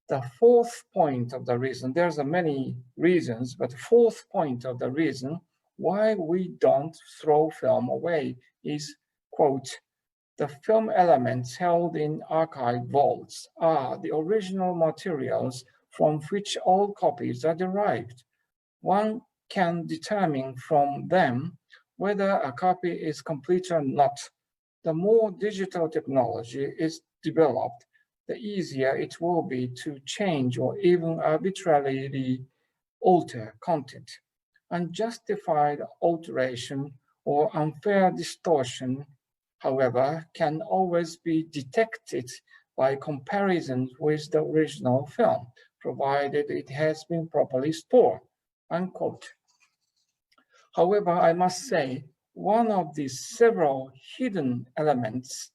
The fourth point of the reason, there's many reasons, but the fourth point of the reason why we don't throw film away is, quote, the film elements held in archive vaults are the original materials from which all copies are derived. One can determine from them whether a copy is complete or not. The more digital technology is developed, the easier it will be to change or even arbitrarily alter content. Unjustified alteration or unfair distortion, however, can always be detected by comparison with the original film, provided it has been properly stored, unquote. However, I must say, one of the several hidden elements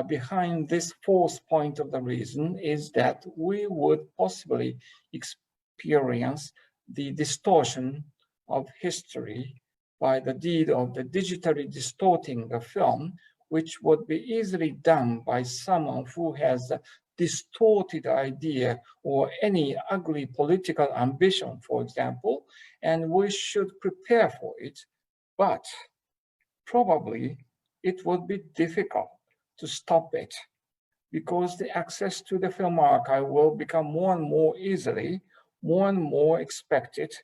behind this fourth point of the reason is that we would possibly experience the distortion of history by the deed of the digitally distorting the film, which would be easily done by someone who has a distorted idea or any ugly political ambition, for example, and we should prepare for it. But probably it would be difficult to stop it because the access to the film archive will become more and more easily, more and more expected.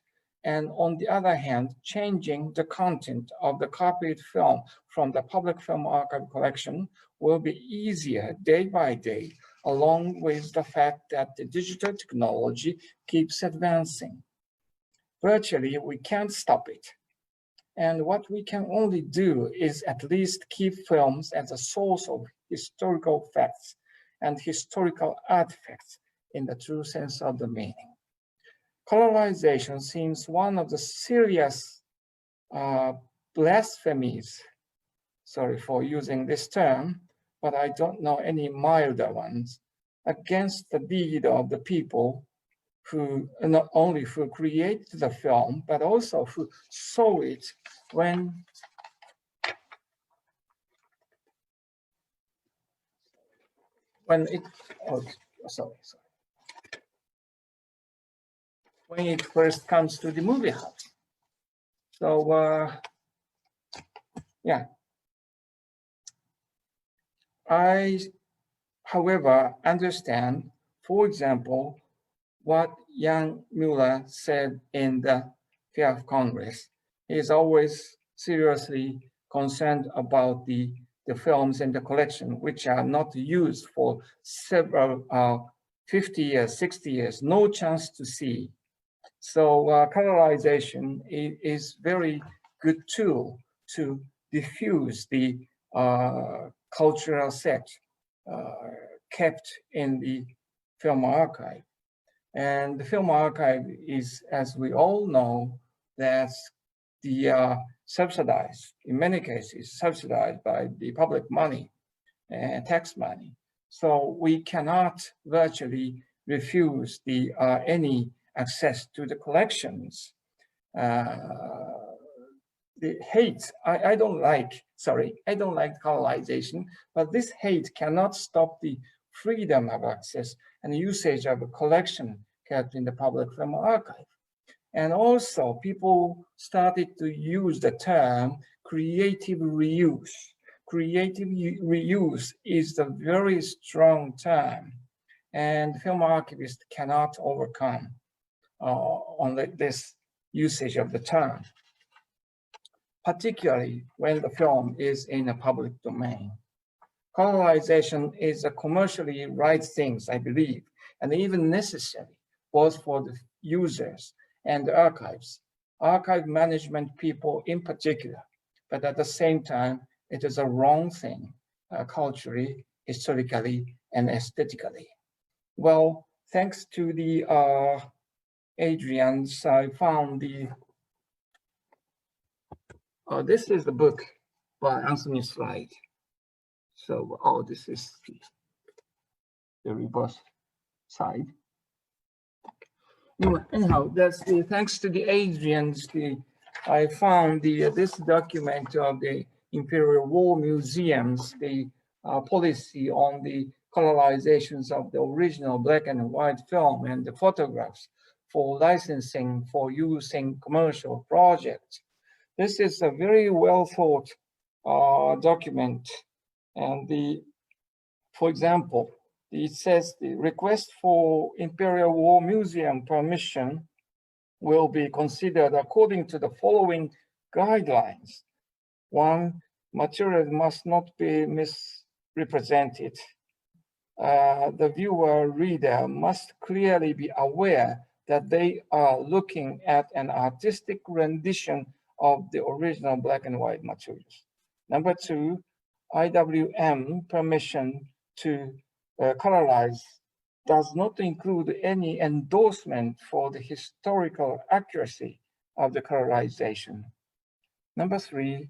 And on the other hand, changing the content of the copied film from the public film archive collection will be easier day by day, along with the fact that the digital technology keeps advancing. Virtually, we can't stop it. And what we can only do is at least keep films as a source of historical facts and historical artifacts in the true sense of the meaning. Colorization seems one of the serious blasphemies, sorry for using this term, but I don't know any milder ones, against the deed of the people who not only who created the film, but also who saw it when it, oh, sorry. When it first comes to the movie house. So, yeah. I, however, understand, for example, what Jan Mueller said in the FIAF Congress. He is always seriously concerned about the films in the collection, which are not used for several 50 years, 60 years, no chance to see. So colorization is very good tool to diffuse the cultural set kept in the film archive. And the film archive is, as we all know, that's the subsidized, in many cases, subsidized by the public money and tax money. So we cannot virtually refuse the any access to the collections. The hate, I don't like colonization, but this hate cannot stop the freedom of access and usage of a collection kept in the public film archive. And also people started to use the term creative reuse. Creative reuse is a very strong term, and film archivists cannot overcome on this usage of the term, particularly when the film is in a public domain. Colonization is a commercially right thing, I believe, and even necessary, both for the users and the archives, archive management people in particular, but at the same time, it is a wrong thing, culturally, historically, and aesthetically. Well, thanks to the Adrian's, I found the, this is the book by Anthony Slide. So, oh, this is the reverse side. Anyhow, that's the thanks to the Adrians. I found this document of the Imperial War Museums, the policy on the colorizations of the original black and white film and the photographs for licensing for use in commercial projects. This is a very well thought document, and for example, it says the request for Imperial War Museum permission will be considered according to the following guidelines. 1, material must not be misrepresented. The viewer, reader must clearly be aware that they are looking at an artistic rendition of the original black and white materials. Number 2, IWM permission to colorize does not include any endorsement for the historical accuracy of the colorization. Number 3,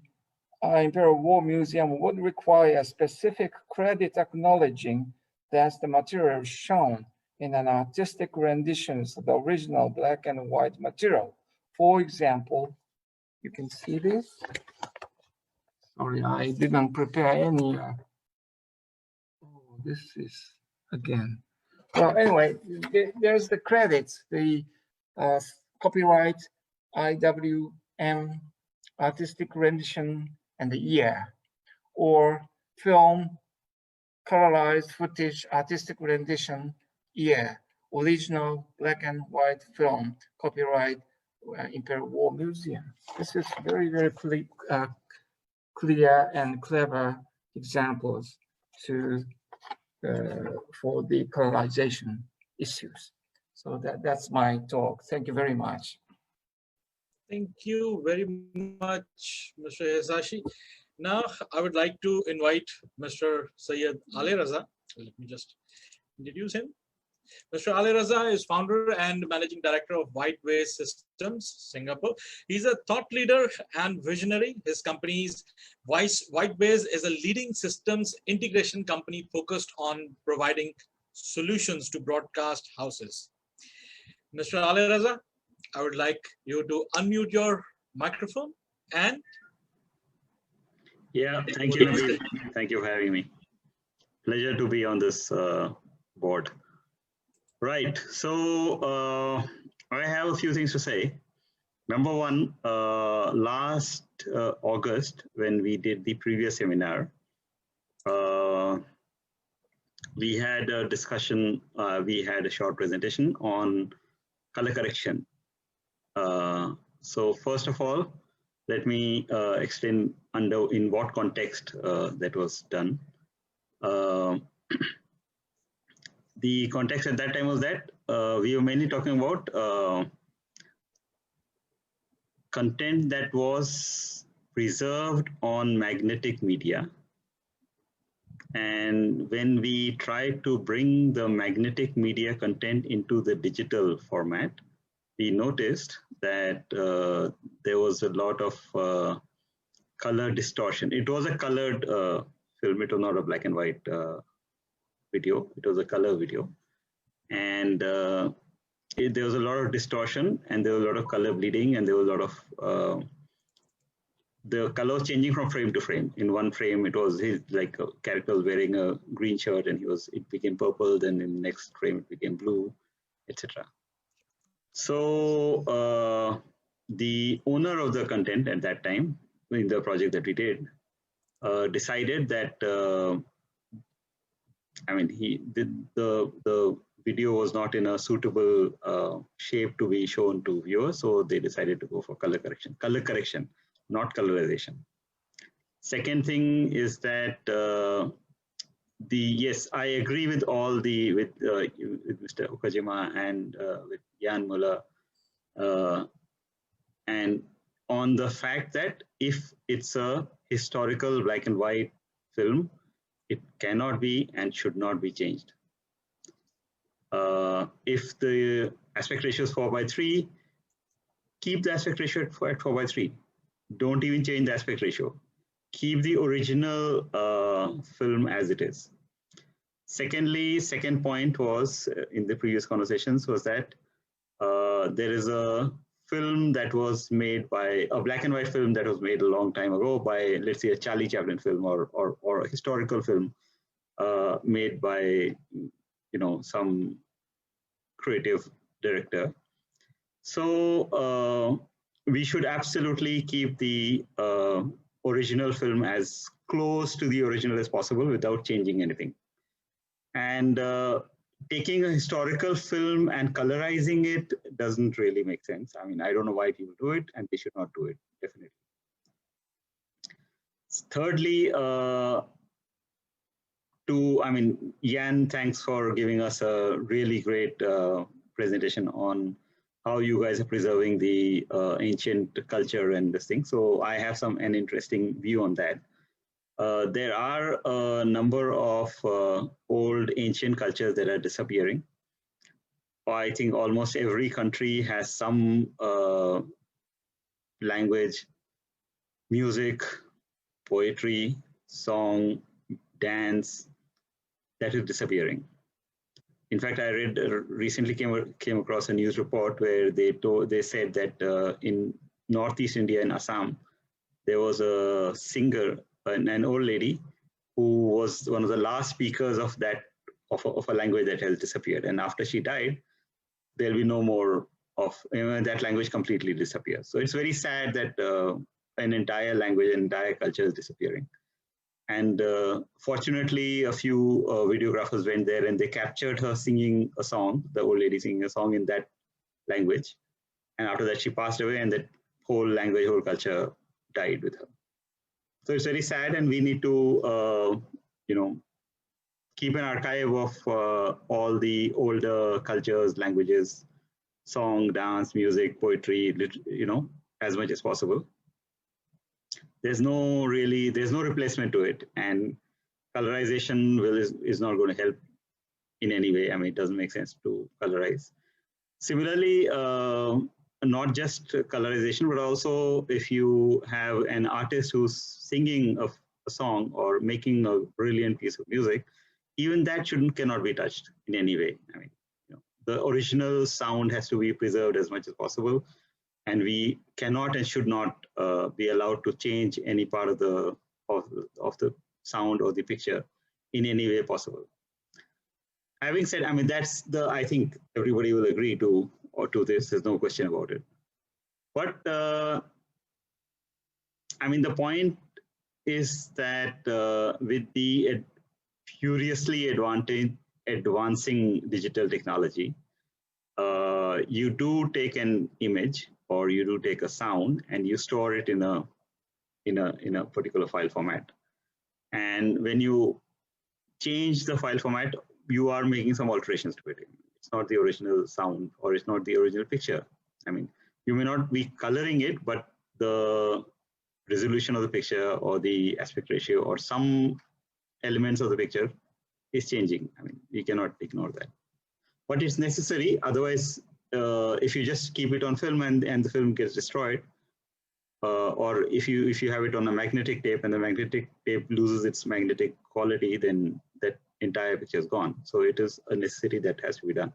Imperial War Museum would require specific credit acknowledging that the material shown in an artistic renditions of the original black and white material. For example, you can see this. Sorry, I didn't prepare any. Oh, this is again. Well, anyway, there's the credits, the copyright, IWM, artistic rendition, and the year, or film, colorized footage, artistic rendition, year, original black and white film, copyright, Imperial War Museum. This is very, very clear and clever examples for the colorization issues. So that's my talk. Thank you very much. Thank you very much, Mr. Hisashi. Now, I would like to invite Mr. Syed Ali Raza. Let me just introduce him. Mr. Ali Raza is founder and managing director of Whiteways Systems, Singapore. He's a thought leader and visionary. His company's Whiteways is a leading systems integration company focused on providing solutions to broadcast houses. Mr. Ali Raza, I would like you to unmute your microphone and. Yeah, thank you, Nabil. Thank you for having me. Pleasure to be on this board. Right, so I have a few things to say. Number one, last August, when we did the previous seminar, we had a discussion, we had a short presentation on color correction. So first of all, let me explain in what context that was done. The context at that time was that we were mainly talking about content that was preserved on magnetic media. And when we tried to bring the magnetic media content into the digital format, we noticed that there was a lot of color distortion. It was a colored film, it was not a black and white video, it was a color video. And there was a lot of distortion, and there was a lot of color bleeding, and there was a lot of the colors changing from frame to frame. In one frame, it was like a character was wearing a green shirt, and it became purple. Then in the next frame, it became blue, etc. So the owner of the content at that time, in the project that we did, decided that I mean, the video was not in a suitable shape to be shown to viewers, so they decided to go for color correction. Color correction, not colorization. Second thing is that yes, I agree with all with Mr. Okajima and with Jan Muller, and on the fact that if it's a historical black and white film, it cannot be and should not be changed. If the aspect ratio is 4:3, keep the aspect ratio at 4:3. Don't even change the aspect ratio. keep the original film as it is. Secondly, second point was in the previous conversations was that there is a film that was made by a black and white film that was made a long time ago by, let's say, a Charlie Chaplin film or a historical film made by, some creative director. So we should absolutely keep the original film as close to the original as possible without changing anything. And taking a historical film and colorizing it doesn't really make sense. I mean, I don't know why people do it, and they should not do it, definitely. Thirdly, Jan, thanks for giving us a really great presentation on how you guys are preserving the ancient culture and this thing. So I have an interesting view on that. There are a number of old ancient cultures that are disappearing. I think almost every country has some language, music, poetry, song, dance that is disappearing. In fact, I read recently came across a news report where they said that in Northeast India in Assam, there was a singer, an old lady, who was one of the last speakers of a language that has disappeared. And after she died, there'll be no more of that language completely disappears. So it's very sad that an entire language, an entire culture is disappearing. And fortunately, a few videographers went there and they captured her singing a song, the old lady singing a song in that language. And after that, she passed away, and that whole language, whole culture died with her. So it's very sad, and we need to, keep an archive of all the older cultures, languages, song, dance, music, poetry, as much as possible. There's no replacement to it, and colorization is not going to help in any way. I mean, it doesn't make sense to colorize. Similarly, not just colorization, but also if you have an artist who's singing a song or making a brilliant piece of music, even that cannot be touched in any way. I mean, the original sound has to be preserved as much as possible, and we cannot and should not be allowed to change any part of the sound or the picture in any way possible. Having said, I mean, I think everybody will agree to this. There's no question about it. But the point is that with the furiously advancing digital technology, you do take an image or you do take a sound and you store it in a particular file format. And when you change the file format, you are making some alterations to it. It's not the original sound or it's not the original picture. I mean, you may not be coloring it, but the resolution of the picture or the aspect ratio or some elements of the picture is changing. I mean, we cannot ignore that. But it's necessary. Otherwise, if you just keep it on film and the film gets destroyed, or if you have it on a magnetic tape and the magnetic tape loses its magnetic quality, then that entire picture is gone. So it is a necessity that has to be done.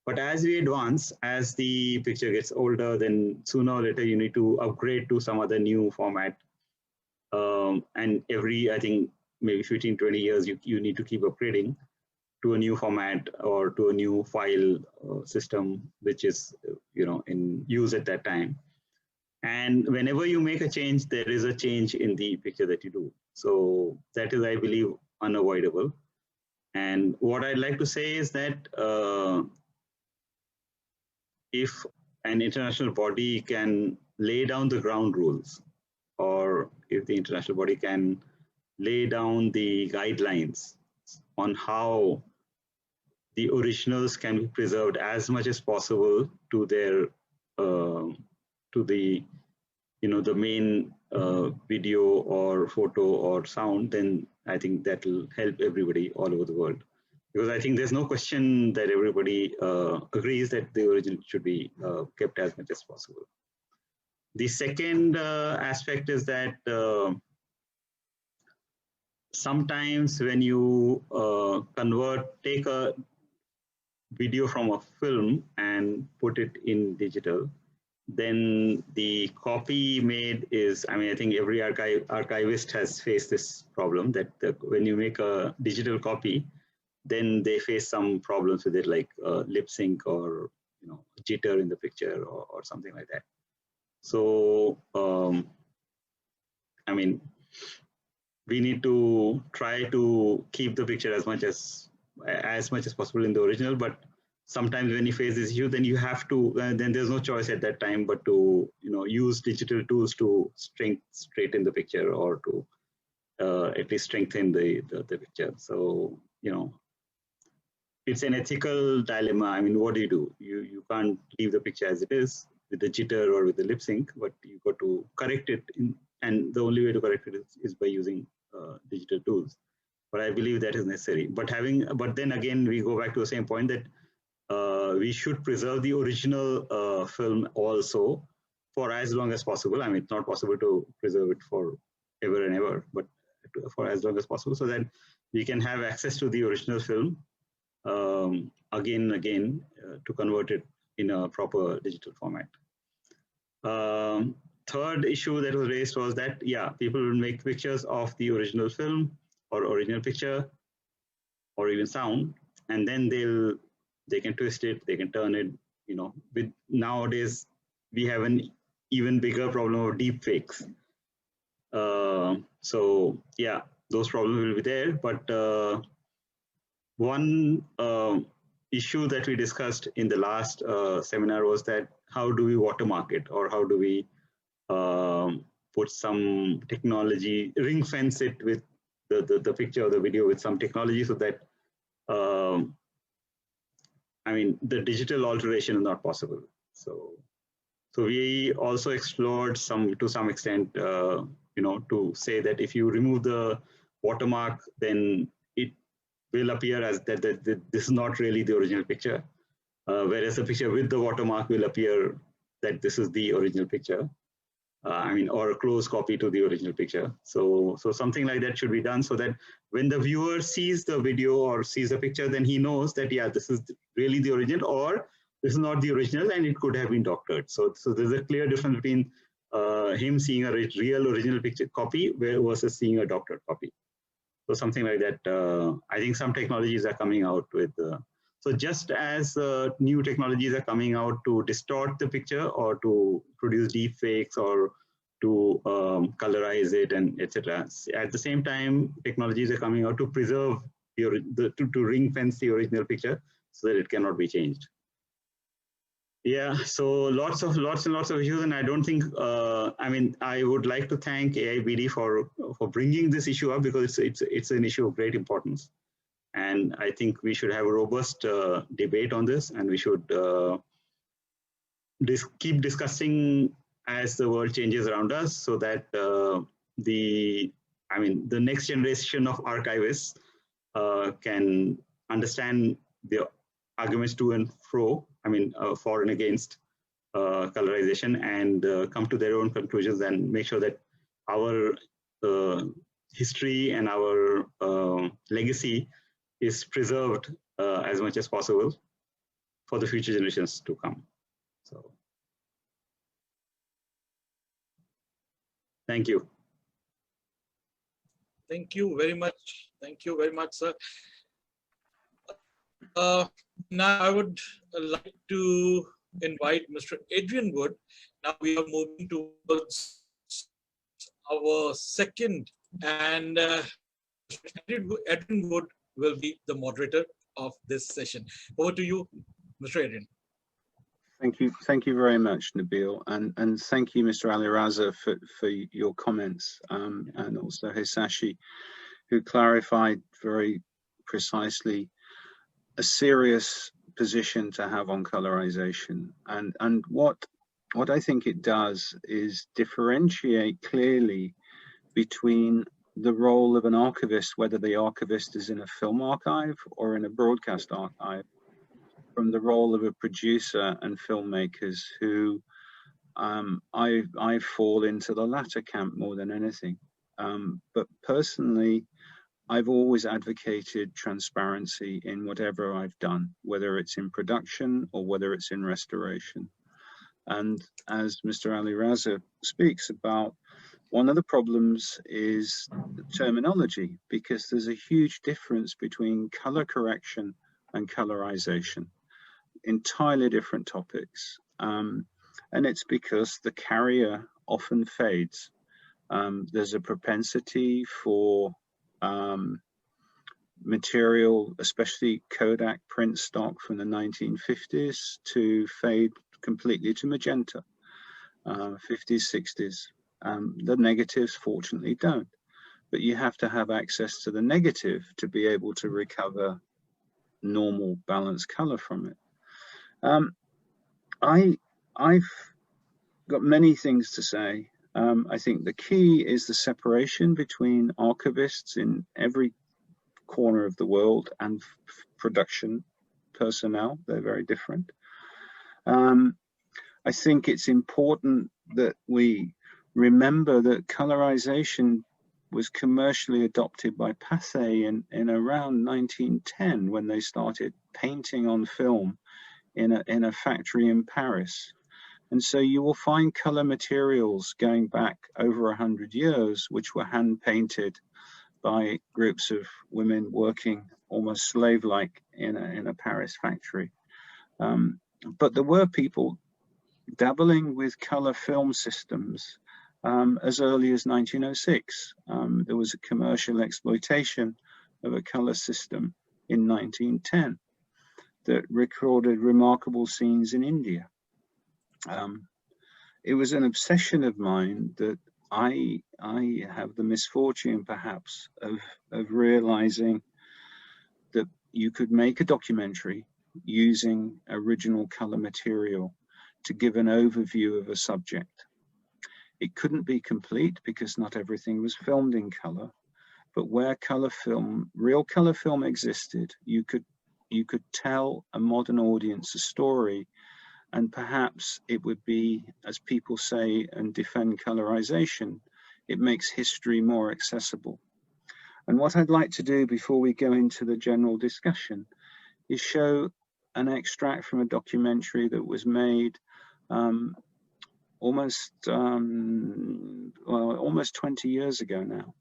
But as we advance, as the picture gets older, then sooner or later you need to upgrade to some other new format. And every, I think, maybe 15, 20 years, you need to keep upgrading to a new format or to a new file system, which is, in use at that time. And whenever you make a change, there is a change in the picture that you do. So that is, I believe, unavoidable. And what I'd like to say is that if an international body can lay down the ground rules, or if the international body can lay down the guidelines on how the originals can be preserved as much as possible to their to the the main video or photo or sound, then I think that will help everybody all over the world. Because I think there's no question that everybody agrees that the original should be kept as much as possible. The second aspect is that sometimes when you take a video from a film and put it in digital, then the copy made is, I mean, I think every archivist has faced this problem, that when you make a digital copy, then they face some problems with it, like lip sync or jitter in the picture or something like that. So I mean, we need to try to keep the picture as much as possible in the original, but sometimes when you face this issue, then you have to, then there's no choice at that time but to use digital tools to straighten the picture, or to at least strengthen the picture. So it's an ethical dilemma. I mean, what do? You can't leave the picture as it is with the jitter or with the lip sync, but you got to correct it and the only way to correct it is by using digital tools. But I believe that is necessary. But then again, we go back to the same point that we should preserve the original film also for as long as possible. I mean, it's not possible to preserve it for ever and ever, but for as long as possible, so that we can have access to the original film again and again to convert it in a proper digital format. Third issue that was raised was that, people will make pictures of the original film or original picture or even sound, and then they can twist it, they can turn it, with nowadays we have an even bigger problem of deep fakes. So those problems will be there, but one issue that we discussed in the last seminar was that how do we watermark it, or how do we put some technology, ring fence it with the picture or the video with some technology, so that I mean, the digital alteration is not possible. So we also explored to some extent, to say that if you remove the watermark, then it will appear as that this is not really the original picture, whereas the picture with the watermark will appear that this is the original picture. I mean, or a close copy to the original picture. So something like that should be done, so that when the viewer sees the video or sees the picture, then he knows that, this is really the original, or this is not the original and it could have been doctored. So there's a clear difference between him seeing a real original picture copy versus seeing a doctored copy. So something like that. I think some technologies are coming out with. So just as new technologies are coming out to distort the picture or to produce deep fakes or to colorize it and etc. At the same time, technologies are coming out to preserve to ring fence the original picture so that it cannot be changed. So lots and lots of issues, and I don't think. I mean, I would like to thank AIBD for bringing this issue up, because it's an issue of great importance. And I think we should have a robust debate on this, and we should keep discussing as the world changes around us, so that the next generation of archivists can understand the arguments to and fro, for and against colorization, and come to their own conclusions and make sure that our history and our legacy is preserved as much as possible for the future generations to come. So, thank you. Thank you very much. Thank you very much, sir. Now I would like to invite Mr. Adrian Wood. Now we are moving towards our second, and Adrian Wood will be the moderator of this session. Over to you, Mr. Adrian. Thank you very much, Nabil, and thank you, Mr. Aliraza, for your comments, and also Hisashi, who clarified very precisely a serious position to have on colorization. And what I think it does is differentiate clearly between the role of an archivist, whether the archivist is in a film archive or in a broadcast archive, from the role of a producer and filmmakers who I fall into the latter camp more than anything. But personally, I've always advocated transparency in whatever I've done, whether it's in production or whether it's in restoration. And as Mr. Ali Raza speaks about, one of the problems is the terminology, because there's a huge difference between color correction and colorization, entirely different topics. And it's because the carrier often fades. There's a propensity for material, especially Kodak print stock from the 1950s, to fade completely to magenta, 50s, 60s. The negatives fortunately don't, but you have to have access to the negative to be able to recover normal balanced color from it. I've got many things to say. I think the key is the separation between archivists in every corner of the world and production personnel. They're very different. I think it's important that we remember that colorization was commercially adopted by Pathé in around 1910, when they started painting on film in a factory in Paris. And so you will find color materials going back over 100 years, which were hand painted by groups of women working almost slave-like in a Paris factory. But there were people dabbling with color film systems as early as 1906. There was a commercial exploitation of a color system in 1910 that recorded remarkable scenes in India. It was an obsession of mine that I have the misfortune perhaps of realizing that you could make a documentary using original color material to give an overview of a subject. It couldn't be complete because not everything was filmed in color, but where color film, real color film existed, you could tell a modern audience a story, and perhaps it would be, as people say and defend colorization, it makes history more accessible. And what I'd like to do before we go into the general discussion is show an extract from a documentary that was made almost 20 years ago now,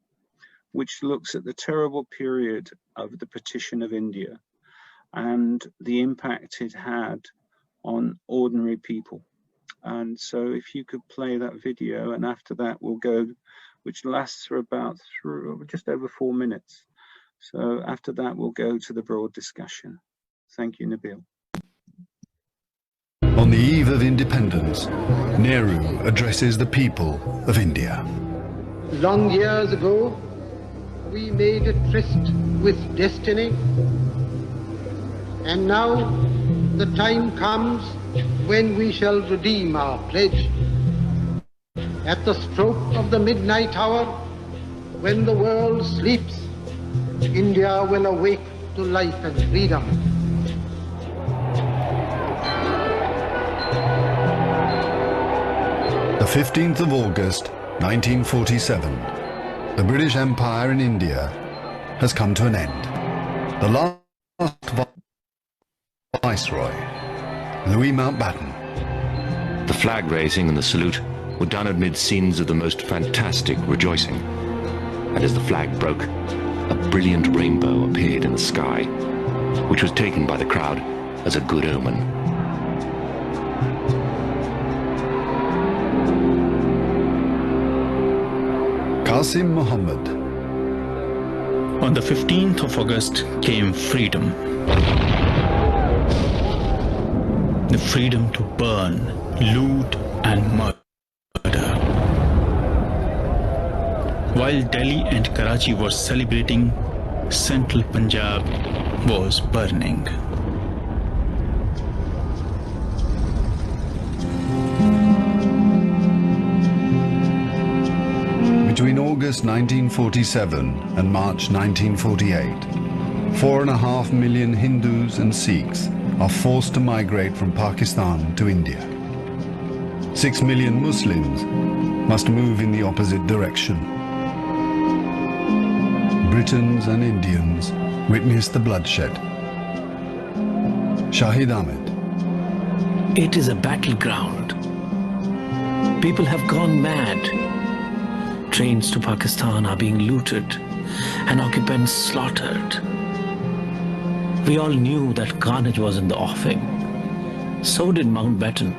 which looks at the terrible period of the partition of India and the impact it had on ordinary people. And so if you could play that video, and after that we'll go, which lasts for about just over 4 minutes. So after that we'll go to the broad discussion. Thank you, Nabil. On the eve of independence, Nehru addresses the people of India. Long years ago, we made a tryst with destiny, and now the time comes when we shall redeem our pledge. At the stroke of the midnight hour, when the world sleeps, India will awake to life and freedom. The 15th of August, 1947, the British Empire in India has come to an end. The last Viceroy, Louis Mountbatten. The flag raising and the salute were done amid scenes of the most fantastic rejoicing. And as the flag broke, a brilliant rainbow appeared in the sky, which was taken by the crowd as a good omen. Qasim Muhammad. On the 15th of August came freedom. The freedom to burn, loot and murder. While Delhi and Karachi were celebrating, central Punjab was burning. Between August 1947 and March 1948, 4.5 million Hindus and Sikhs are forced to migrate from Pakistan to India. 6 million Muslims must move in the opposite direction. Britons and Indians witnessed the bloodshed. Shahid Ahmed. It is a battleground. People have gone mad. Trains to Pakistan are being looted and occupants slaughtered. We all knew that carnage was in the offing. So did Mountbatten.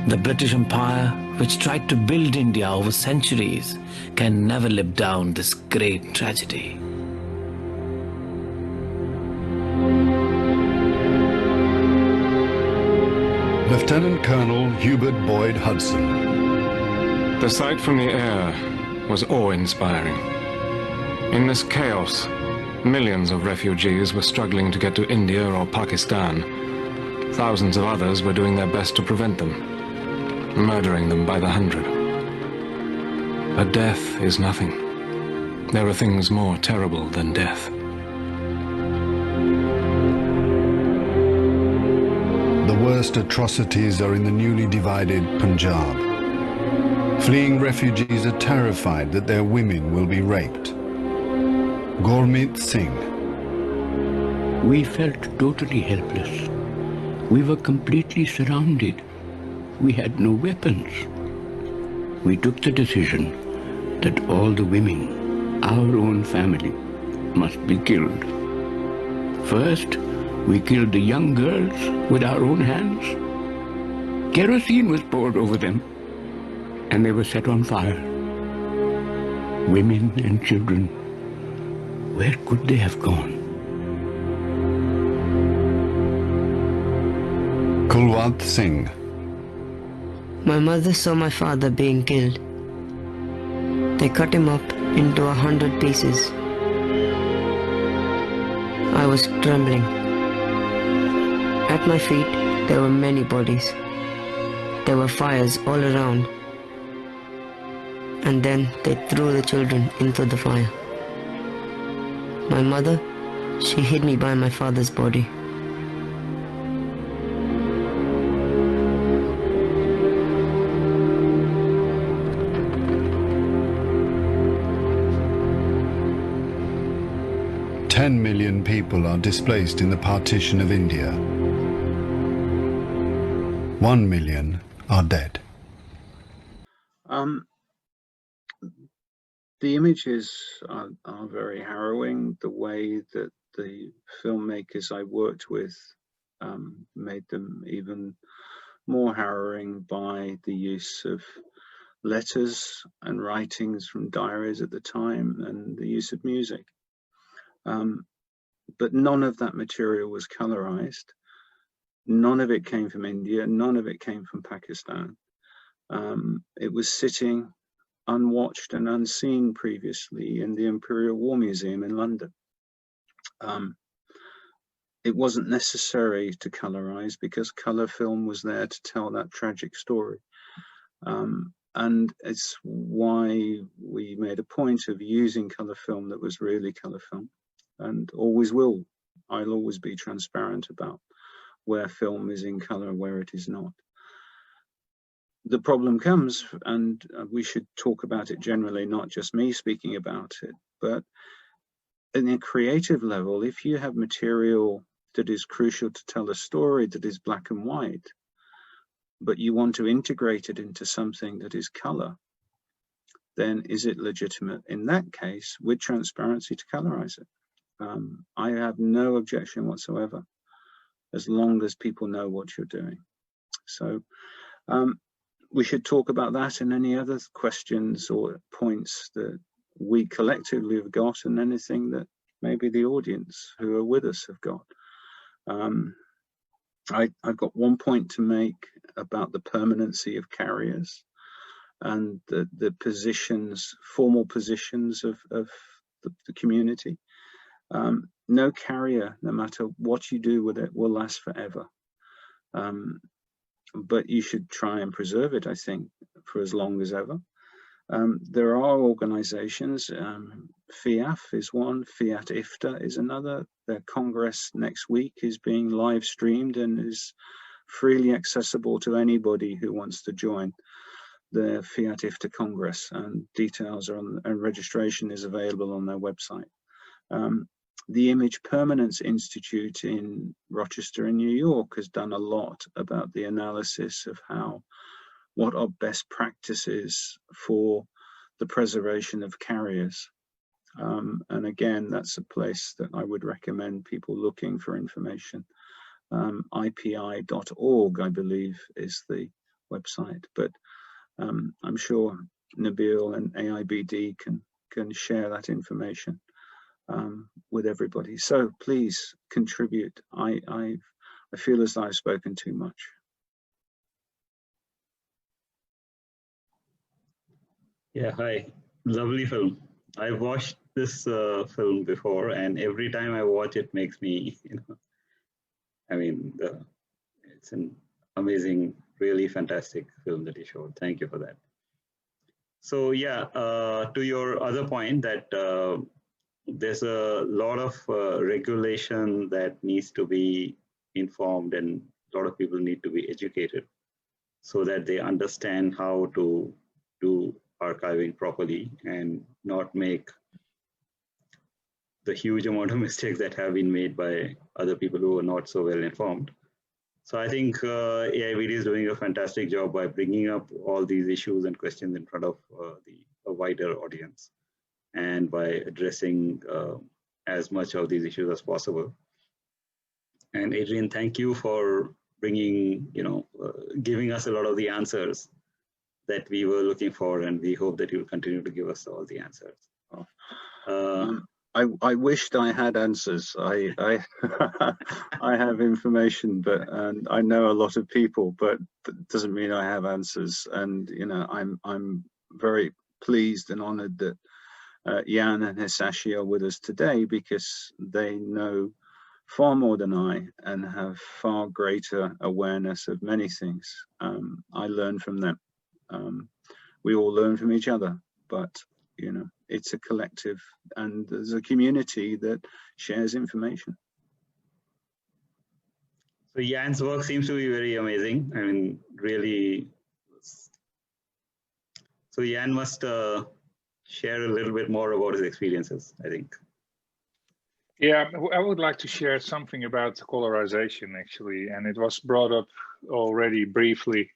The British Empire, which tried to build India over centuries, can never live down this great tragedy. Lieutenant Colonel Hubert Boyd Hudson. The sight from the air was awe-inspiring. In this chaos, millions of refugees were struggling to get to India or Pakistan. Thousands of others were doing their best to prevent them, murdering them by the hundred. But death is nothing. There are things more terrible than death. The worst atrocities are in the newly divided Punjab. Fleeing refugees are terrified that their women will be raped. Gurmeet Singh. We felt totally helpless. We were completely surrounded. We had no weapons. We took the decision that all the women, our own family, must be killed. First, we killed the young girls with our own hands. Kerosene was poured over them, and they were set on fire. Women and children, where could they have gone? Kulwant Singh. My mother saw my father being killed. They cut him up into 100 pieces. I was trembling. At my feet, there were many bodies. There were fires all around. And then they threw the children into the fire. My mother, she hid me by my father's body. "10 million people are displaced in the partition of India. 1 million are dead." The images are very harrowing. The way that the filmmakers I worked with made them even more harrowing by the use of letters and writings from diaries at the time and the use of music. But none of that material was colorized. None of it came from India. None of it came from Pakistan. It was sitting unwatched and unseen previously in the Imperial War Museum in London. It wasn't necessary to colorize because color film was there to tell that tragic story. And it's why we made a point of using color film that was really color film, and always will. I'll always be transparent about where film is in color and where it is not. The problem comes, and we should talk about it generally, not just me speaking about it, but in a creative level, if you have material that is crucial to tell a story that is black and white, but you want to integrate it into something that is color, then is it legitimate in that case with transparency to colorize it? I have no objection whatsoever, as long as people know what you're doing. So we should talk about that and any other questions or points that we collectively have got, and anything that maybe the audience who are with us have got. I've got one point to make about the permanency of carriers and the positions, formal positions of the community. No carrier, no matter what you do with it, will last forever. But you should try and preserve it, I think, for as long as ever. There are organizations, FIAF is one, Fiat IFTA is another. Their Congress next week is being live streamed and is freely accessible to anybody who wants to join. the Fiat IFTA Congress, and details are on, and registration is available on their website. The Image Permanence Institute in Rochester in New York has done a lot about the analysis of what are best practices for the preservation of carriers. And again, that's a place that I would recommend people looking for information. IPI.org, I believe, is the website, but I'm sure Nabil and AIBD can share that information with everybody. So please contribute. I feel as though I've spoken too much. Yeah, hi. Lovely film. I've watched this film before, and every time I watch it makes me, I mean, it's an amazing, really fantastic film that you showed. Thank you for that. So yeah, to your other point that there's a lot of regulation that needs to be informed, and a lot of people need to be educated so that they understand how to do archiving properly and not make the huge amount of mistakes that have been made by other people who are not so well informed. So I think AIBD is doing a fantastic job by bringing up all these issues and questions in front of a wider audience, and by addressing as much of these issues as possible. And Adrian, thank you for bringing, giving us a lot of the answers that we were looking for, and we hope that you'll continue to give us all the answers. I wished I had answers. I I have information, and I know a lot of people, but that doesn't mean I have answers. And I'm very pleased and honoured that Jan and Hisashi are with us today, because they know far more than I and have far greater awareness of many things. I learn from them. We all learn from each other, but it's a collective, and there's a community that shares information. So Jan's work seems to be very amazing. I mean, really. So Jan must share a little bit more about his experiences, I think. Yeah, I would like to share something about colorization, actually, and it was brought up already briefly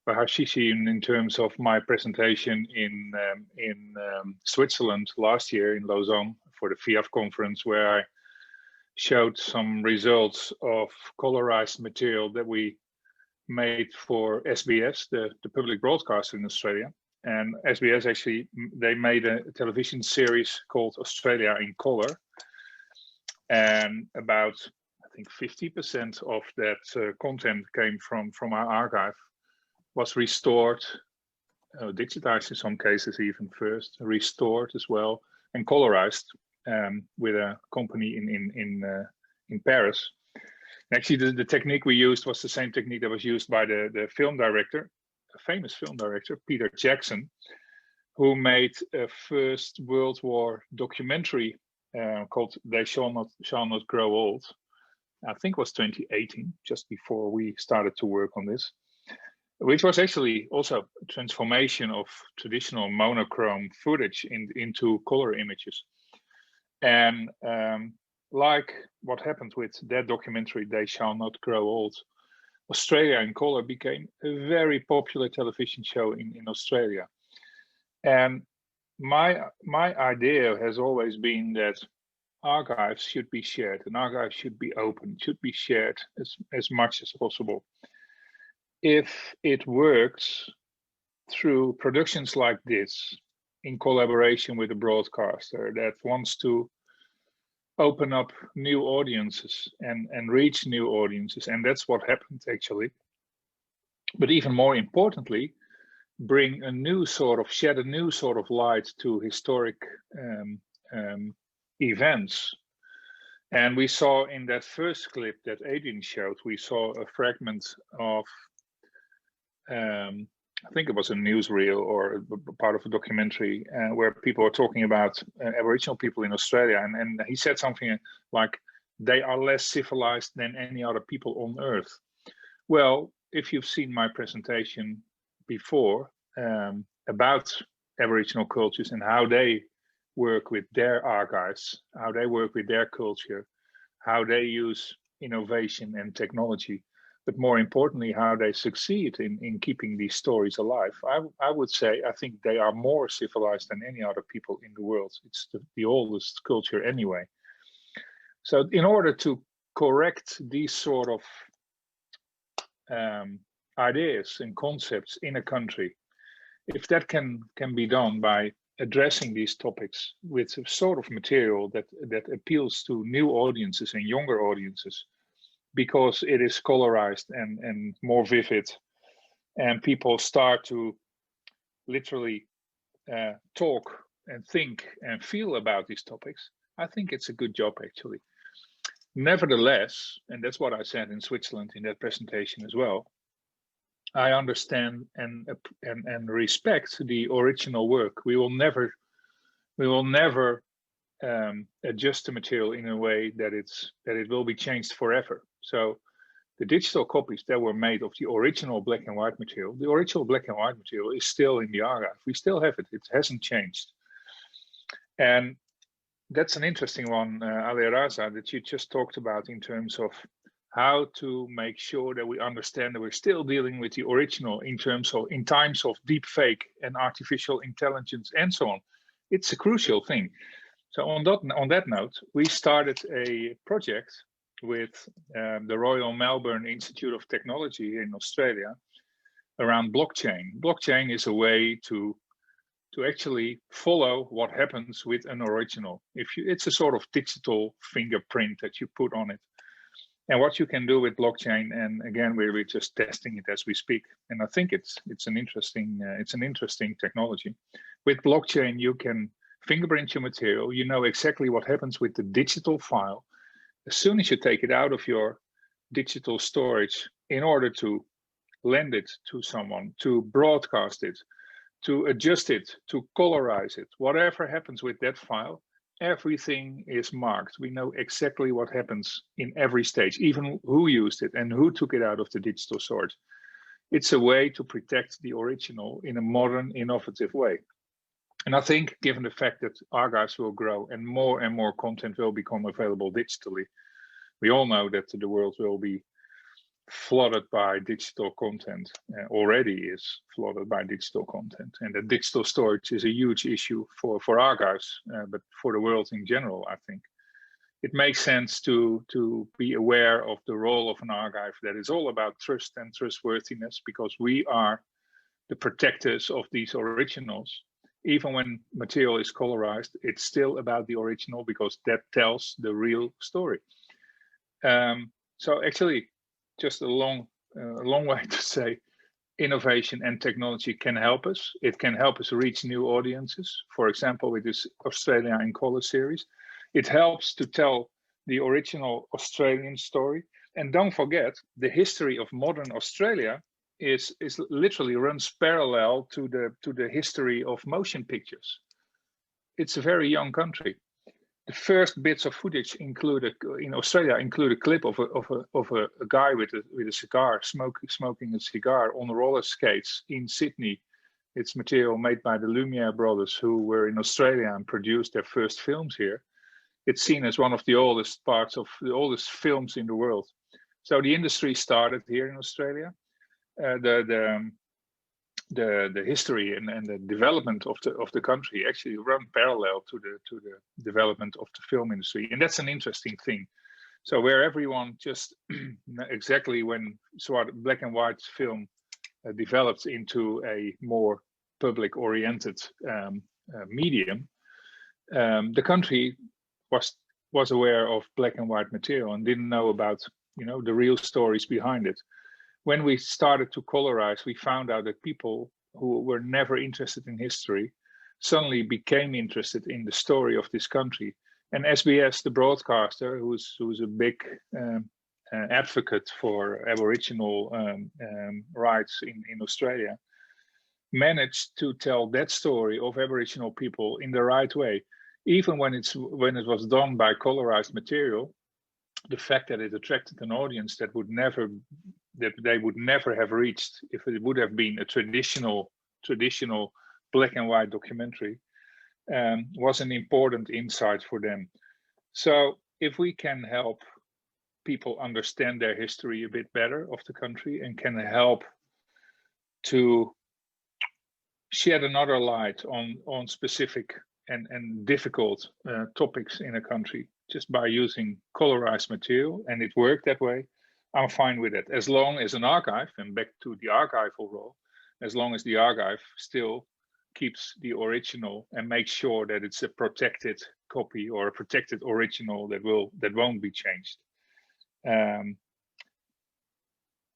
by Hashishi in terms of my presentation in Switzerland last year in Lausanne for the FIAF conference, where I showed some results of colorized material that we made for SBS, the public broadcaster in Australia. And SBS actually, they made a television series called Australia in Color. And about, I think 50% of that content came from our archive, was restored, digitized in some cases even first, restored as well, and colorized with a company in Paris. And actually, the technique we used was the same technique that was used by the film director, a famous film director, Peter Jackson, who made a First World War documentary called "They Shall Not Grow Old." I think it was 2018, just before we started to work on this, which was actually also a transformation of traditional monochrome footage into color images. And like what happened with that documentary, They Shall Not Grow Old, Australia in Color became a very popular television show in Australia. And my idea has always been that archives should be shared, and archives should be open, should be shared as much as possible. If it works through productions like this, in collaboration with a broadcaster that wants to open up new audiences and reach new audiences, and that's what happened actually. But even more importantly, bring a new sort of, shed a new sort of light to historic events. And we saw in that first clip that Adrian showed, we saw a fragment of, I think it was a newsreel or a part of a documentary where people were talking about Aboriginal people in Australia. And he said something like, they are less civilized than any other people on Earth. Well, if you've seen my presentation before, about Aboriginal cultures and how they work with their archives, how they work with their culture, how they use innovation and technology, but more importantly, how they succeed in keeping these stories alive. I would say, I think they are more civilized than any other people in the world. It's the oldest culture anyway. So in order to correct these sort of ideas and concepts in a country, if that can be done by addressing these topics with a sort of material that appeals to new audiences and younger audiences, because it is colorized and more vivid, and people start to literally talk and think and feel about these topics, I think it's a good job actually. Nevertheless, and that's what I said in Switzerland in that presentation as well, I understand and respect the original work. We will never adjust the material in a way that it will be changed forever. So the digital copies that were made of the original black and white material, the original black and white material is still in the archive. We still have it. It hasn't changed. And that's an interesting one, Ali Raza, that you just talked about in terms of how to make sure that we understand that we're still dealing with the original in times of deep fake and artificial intelligence and so on. It's a crucial thing. So on that note, we started a project with the Royal Melbourne Institute of Technology in Australia around blockchain. Blockchain is a way to actually follow what happens with an original. It's a sort of digital fingerprint that you put on it. And what you can do with blockchain, and again, we're just testing it as we speak. And I think it's an interesting technology. With blockchain, you can fingerprint your material. You know exactly what happens with the digital file as soon as you take it out of your digital storage in order to lend it to someone, to broadcast it, to adjust it, to colorize it. Whatever happens with that file, everything is marked. We know exactly what happens in every stage, even who used it and who took it out of the digital storage. It's a way to protect the original in a modern, innovative way. And I think, given the fact that archives will grow and more content will become available digitally, we all know that the world will be flooded by digital content, already is flooded by digital content. And that digital storage is a huge issue for archives, but for the world in general, I think. It makes sense to be aware of the role of an archive that is all about trust and trustworthiness, because we are the protectors of these originals. Even when material is colorized, it's still about the original because that tells the real story. So actually, just a long way to say, innovation and technology can help us. It can help us reach new audiences. For example, with this Australia in Colour series, it helps to tell the original Australian story. And don't forget, the history of modern Australia is literally runs parallel to the history of motion pictures. It's a very young country. The first bits of footage in Australia include a clip of a guy with a cigar, smoking a cigar on roller skates in Sydney. It's material made by the Lumiere brothers, who were in Australia and produced their first films here. It's seen as one of the oldest films in the world. So the industry started here in Australia. The history and the development of the country actually run parallel to the development of the film industry, and that's an interesting thing. So where everyone just exactly when black and white film developed into a more public-oriented medium, the country was aware of black and white material and didn't know about the real stories behind it. When we started to colorize, we found out that people who were never interested in history suddenly became interested in the story of this country. And SBS, the broadcaster, who's a big advocate for Aboriginal rights in Australia, managed to tell that story of Aboriginal people in the right way. Even when it was done by colorized material, the fact that it attracted an audience that they would never have reached if it would have been a traditional traditional black and white documentary, was an important insight for them. So if we can help people understand their history a bit better of the country and can help to shed another light on specific and difficult topics in a country just by using colorized material, and it worked that way, I'm fine with it. As long as an archive, and back to the archival role, as long as the archive still keeps the original and makes sure that it's a protected copy or a protected original that won't be changed.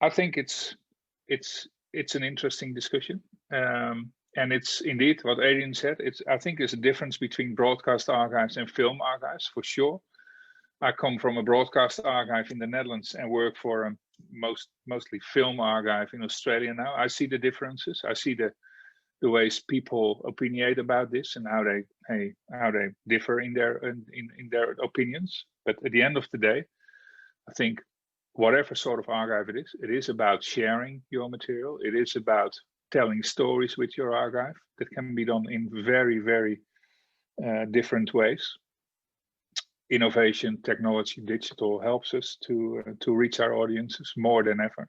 I think it's an interesting discussion. And it's indeed what Adrian said. I think there's a difference between broadcast archives and film archives, for sure. I come from a broadcast archive in the Netherlands and work for a mostly film archive in Australia now. I see the differences. I see the ways people opinionate about this and how they differ in their opinions. But at the end of the day, I think whatever sort of archive it is about sharing your material. It is about telling stories with your archive that can be done in very, very different ways. Innovation, technology, digital helps us to reach our audiences more than ever.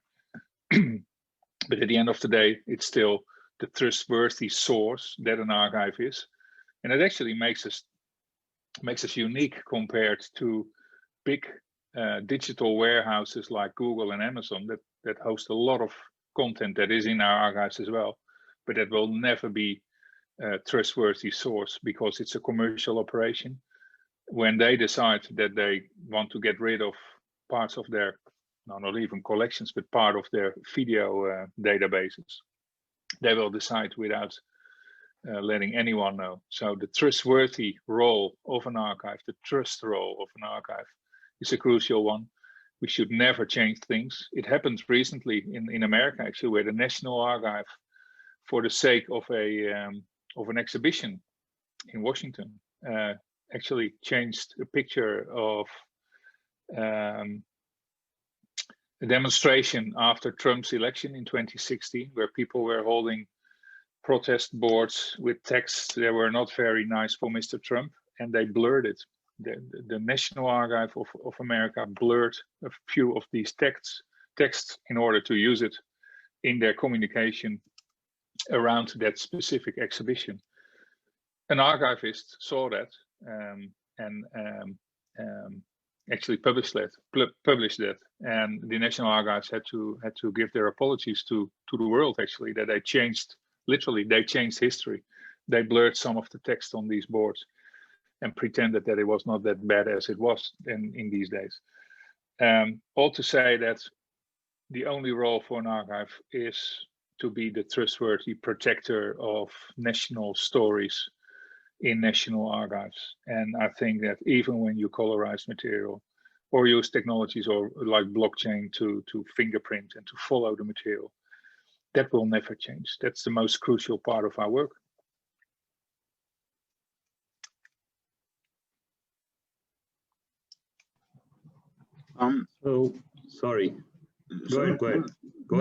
But at the end of the day, it's still the trustworthy source that an archive is, and it actually makes us unique compared to big digital warehouses like Google and Amazon that host a lot of content that is in our archives as well, but that will never be a trustworthy source because it's a commercial operation. When they decide that they want to get rid of parts of their, not even collections, but part of their video databases, they will decide without letting anyone know. So the trustworthy role of an archive, the trust role of an archive is a crucial one. We should never change things. It happened recently in America, actually, where the National Archive, for the sake of an exhibition in Washington, actually changed a picture of a demonstration after Trump's election in 2016, where people were holding protest boards with texts that were not very nice for Mr. Trump, and they blurred it. The National Archive of America blurred a few of these texts in order to use it in their communication around that specific exhibition. An archivist saw that and actually published that, and the National Archives had to give their apologies to the world, actually, that they changed history. They blurred some of the text on these boards and pretended that it was not that bad as it was in these days. All to say that the only role for an archive is to be the trustworthy protector of national stories in national archives. And I think that even when you colorize material or use technologies or like blockchain to fingerprint and to follow the material, that will never change. That's the most crucial part of our work. So sorry. Go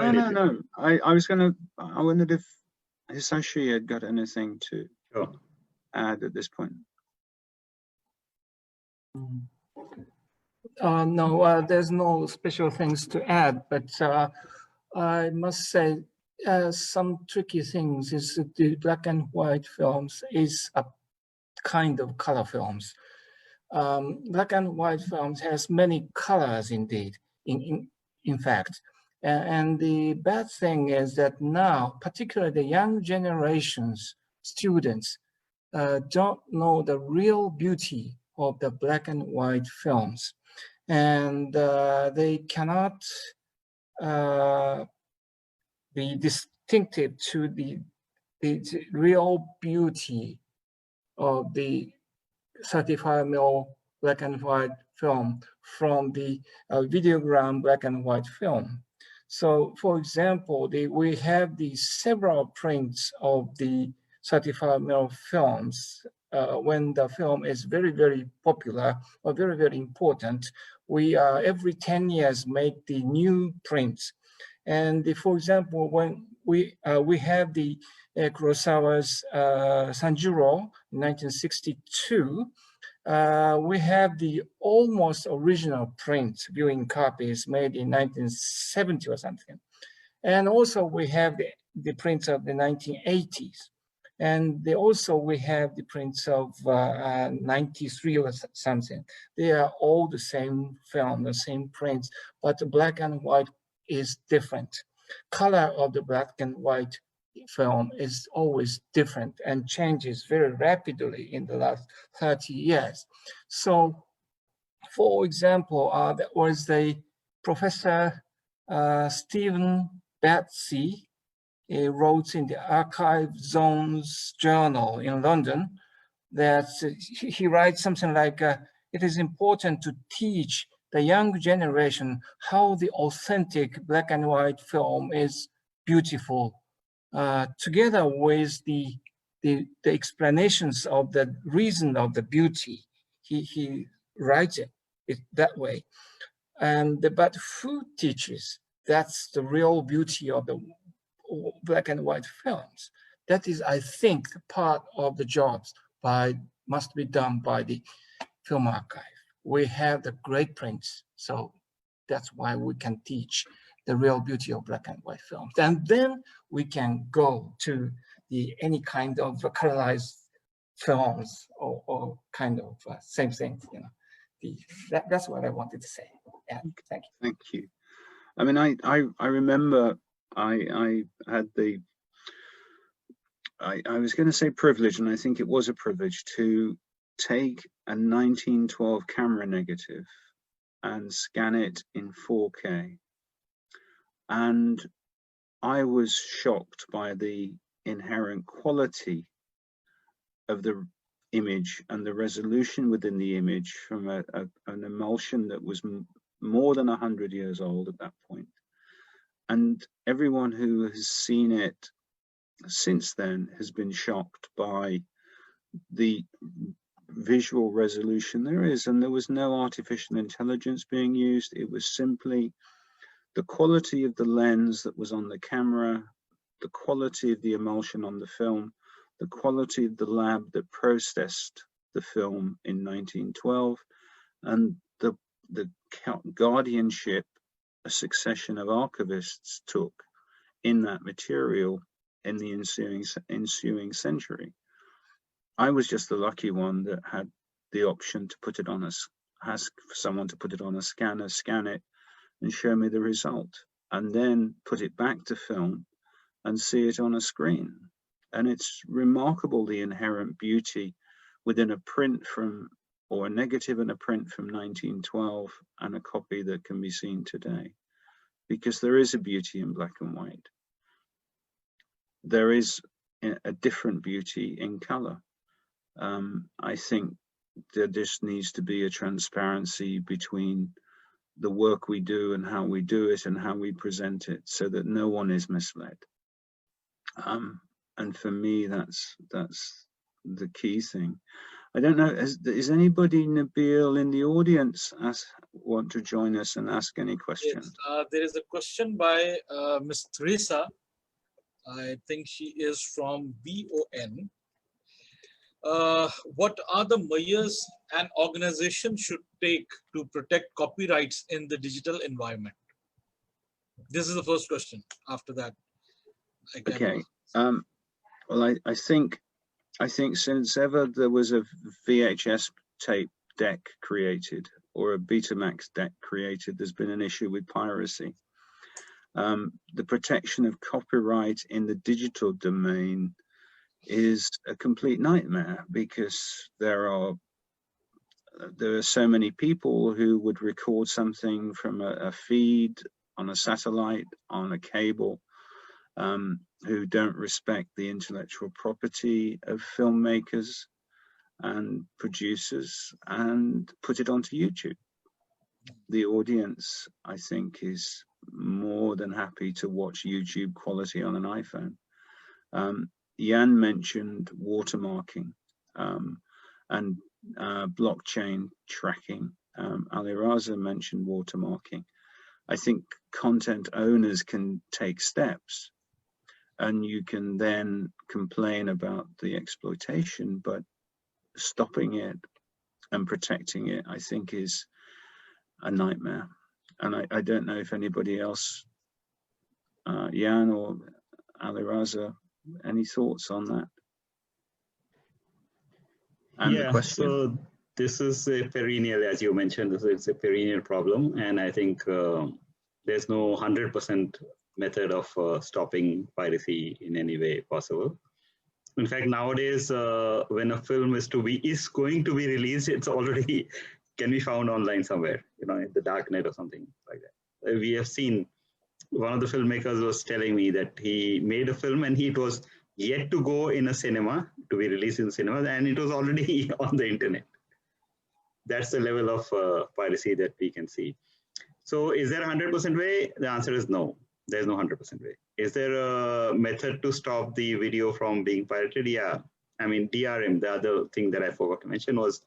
ahead. No. I wondered if Hisashi had got anything to add at this point. No, there's no special things to add, but I must say some tricky things is that the black and white films is a kind of color films. Black and white films has many colors indeed, in fact. And the bad thing is that now, particularly the young generations, students, don't know the real beauty of the black and white films. And they cannot be distinctive to the real beauty of the 35mm black and white film from the videogram black and white film. So, for example, we have the several prints of the 35mm films. When the film is very, very popular or very, very important, we every 10 years make the new prints. And for example, we have the Kurosawa's Sanjuro in 1962. We have the almost original print viewing copies made in 1970 or something. And also we have the prints of the 1980s. And also we have the prints of 93 or something. They are all the same film, the same prints, but the black and white is different. Color of the black and white film is always different and changes very rapidly in the last 30 years. So, for example, there was a Professor Stephen Batsey. He wrote in the Archive Zones Journal in London that he writes something like, it is important to teach the young generation how the authentic black and white film is beautiful, together with the explanations of the reason of the beauty. He writes it that way. But who teaches? That's the real beauty of the black and white films. That is, I think, part of the jobs must be done by the film archive. We have the great prints, so that's why we can teach the real beauty of black and white films. And then we can go to any kind of colorized films or kind of same thing, you know. That's what I wanted to say. Yeah, thank you. Thank you. I mean, I remember I had the, I was going to say privilege, and I think it was a privilege to take a 1912 camera negative and scan it in 4K. And I was shocked by the inherent quality of the image and the resolution within the image from an emulsion that was more than 100 years old at that point. And everyone who has seen it since then has been shocked by the visual resolution there is. And there was no artificial intelligence being used. It was simply the quality of the lens that was on the camera, the quality of the emulsion on the film, the quality of the lab that processed the film in 1912, and the guardianship a succession of archivists took in that material in the ensuing century. I was just the lucky one that had the option to put it on ask someone to put it on a scanner, scan it, and show me the result, and then put it back to film and see it on a screen. And it's remarkable, the inherent beauty within a print from, or a negative and a print from 1912 and a copy that can be seen today, because there is a beauty in black and white. There is a different beauty in color. I think there just needs to be a transparency between the work we do and how we do it and how we present it, so that no one is misled. And for me, that's the key thing. I don't know, is anybody, Nabil, in the audience want to join us and ask any questions? Yes, there is a question by Ms. Teresa. I think she is from BON. What are the measures an organization should take to protect copyrights in the digital environment? This is the first question. After that, I can. Okay. Well, I think since ever there was a VHS tape deck created or a Betamax deck created, there's been an issue with piracy. The protection of copyright in the digital domain is a complete nightmare, because there are so many people who would record something from a feed on a satellite, on a cable, who don't respect the intellectual property of filmmakers and producers and put it onto YouTube. The audience, I think, is more than happy to watch YouTube quality on an iPhone. Jan mentioned watermarking and blockchain tracking. Aliraza mentioned watermarking. I think content owners can take steps and you can then complain about the exploitation, but stopping it and protecting it, I think, is a nightmare. And I don't know if anybody else, Jan or Aliraza, any thoughts on that? And yeah, the question? So this is a perennial, as you mentioned, it's a perennial problem. And I think there's no 100% method of stopping piracy in any way possible. In fact, nowadays, when a film is going to be released, it's already can be found online somewhere, in the dark net or something like that. We have seen, one of the filmmakers was telling me that he made a film and it was yet to go in a cinema, to be released in cinemas, and it was already on the internet. That's the level of piracy that we can see. So is there a 100% way? The answer is no. There's no 100% way. Is there a method to stop the video from being pirated? Yeah. I mean, DRM, the other thing that I forgot to mention was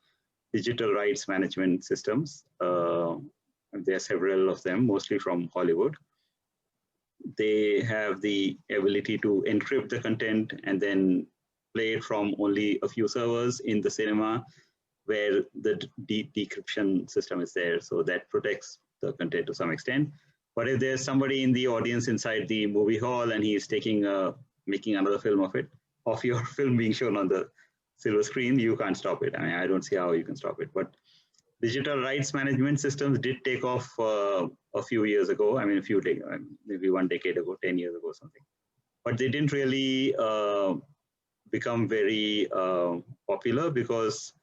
digital rights management systems. There are several of them, mostly from Hollywood. They have the ability to encrypt the content and then play it from only a few servers in the cinema where the decryption system is there. So that protects the content to some extent. But if there's somebody in the audience inside the movie hall and he's making another film of your film being shown on the silver screen, you can't stop it. I mean, I don't see how you can stop it. But digital rights management systems did take off a few years ago. I mean, maybe 1 decade ago, 10 years ago, something. But they didn't really become very popular because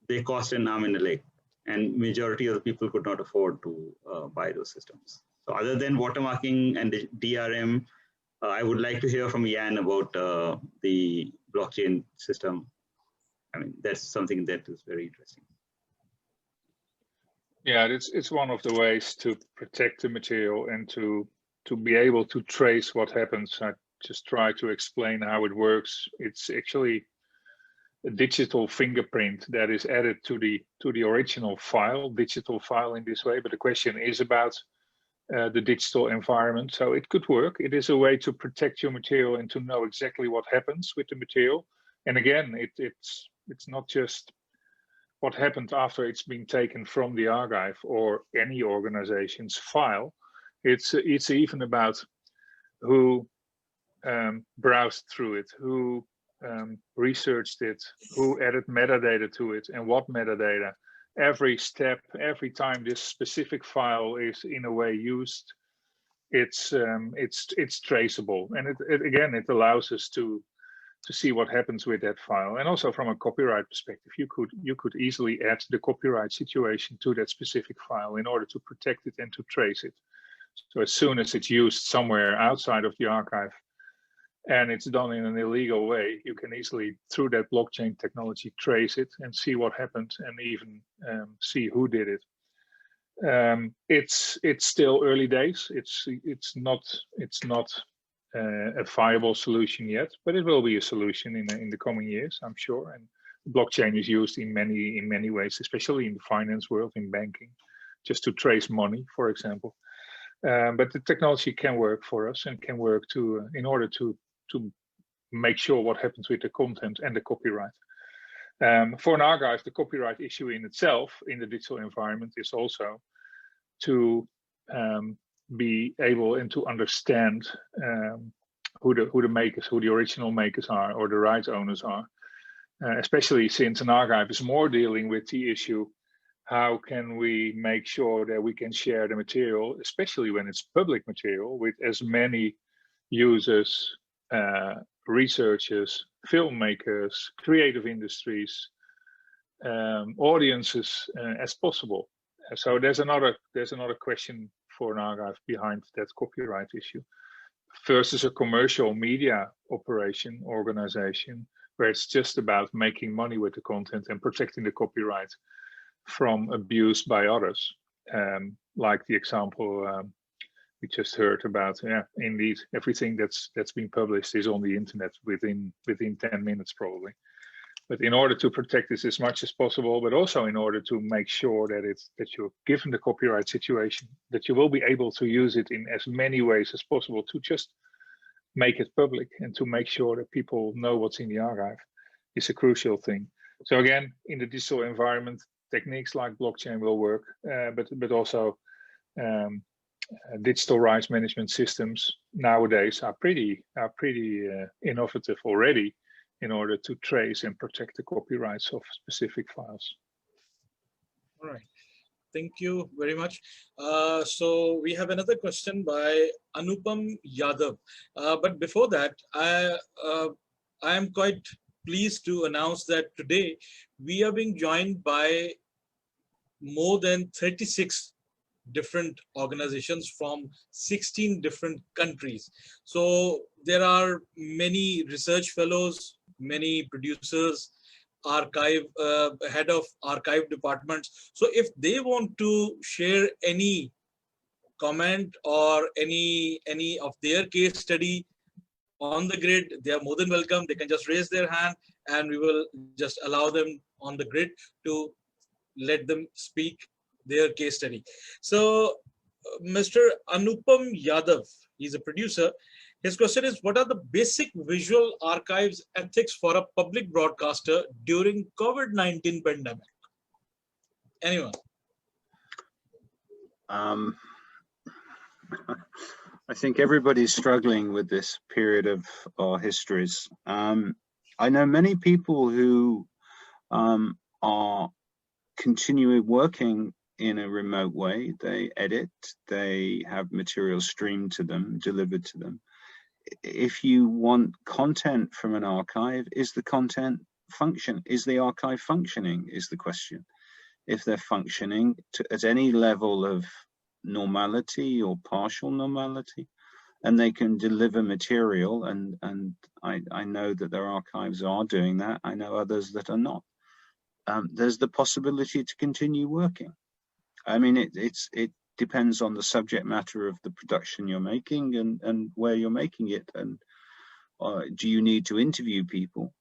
they cost an arm and a leg. And majority of the people could not afford to buy those systems. So other than watermarking and the DRM, I would like to hear from Jan about the blockchain system. I mean, that's something that is very interesting. Yeah, it's one of the ways to protect the material and to be able to trace what happens. I just try to explain how it works. It's actually a digital fingerprint that is added to the original file, digital file in this way. But the question is about the digital environment. So it could work. It is a way to protect your material and to know exactly what happens with the material. And again, it's not just what happened after it's been taken from the archive or any organization's file. It's even about who browsed through it, who researched it, who added metadata to it, and what metadata. Every step, every time this specific file is in a way used, it's traceable, and it allows us to see what happens with that file. And also from a copyright perspective, you could easily add the copyright situation to that specific file in order to protect it and to trace it. So as soon as it's used somewhere outside of the archive and it's done in an illegal way, you can easily, through that blockchain technology, trace it and see what happened and even see who did it. It's still early days. It's not a viable solution yet, but it will be a solution in the coming years, I'm sure. And blockchain is used in many ways, especially in the finance world, in banking, just to trace money, for example. But the technology can work for us and can work in order to make sure what happens with the content and the copyright. For an archive, the copyright issue in itself in the digital environment is also to be able and to understand who the original makers are or the rights owners are, especially since an archive is more dealing with the issue, how can we make sure that we can share the material, especially when it's public material, with as many users, researchers, filmmakers, creative industries, audiences as possible. So there's another question for an archive behind that copyright issue versus a commercial media operation organization where it's just about making money with the content and protecting the copyright from abuse by others, like the example we just heard about. Yeah, indeed, everything that's been published is on the internet within 10 minutes probably. But in order to protect this as much as possible, but also in order to make sure that you're given the copyright situation, that you will be able to use it in as many ways as possible to just make it public and to make sure that people know what's in the archive is a crucial thing. So again, in the digital environment, techniques like blockchain will work, but also digital rights management systems nowadays are pretty innovative already in order to trace and protect the copyrights of specific files. All right. Thank you very much. So we have another question by Anupam Yadav. But before that, I am quite pleased to announce that today we are being joined by more than 36 different organizations from 16 different countries. So there are many research fellows, many producers, archive head of archive departments. So if they want to share any comment or any of their case study on the grid, they are more than welcome. They can just raise their hand and we will just allow them on the grid to let them speak their case study. So Mr. Anupam Yadav, he's a producer. His question is, what are the basic visual archives ethics for a public broadcaster during COVID-19 pandemic? Anyone? I think everybody's struggling with this period of our histories. I know many people who are continuing working in a remote way. They edit, they have material streamed to them, delivered to them. If you want content from an archive, is the content is the archive functioning is the question. If they're functioning at any level of normality or partial normality, and they can deliver material, and I know that their archives are doing that. I know others that are not. There's the possibility to continue working. I mean, it depends on the subject matter of the production you're making and where you're making it, and do you need to interview people?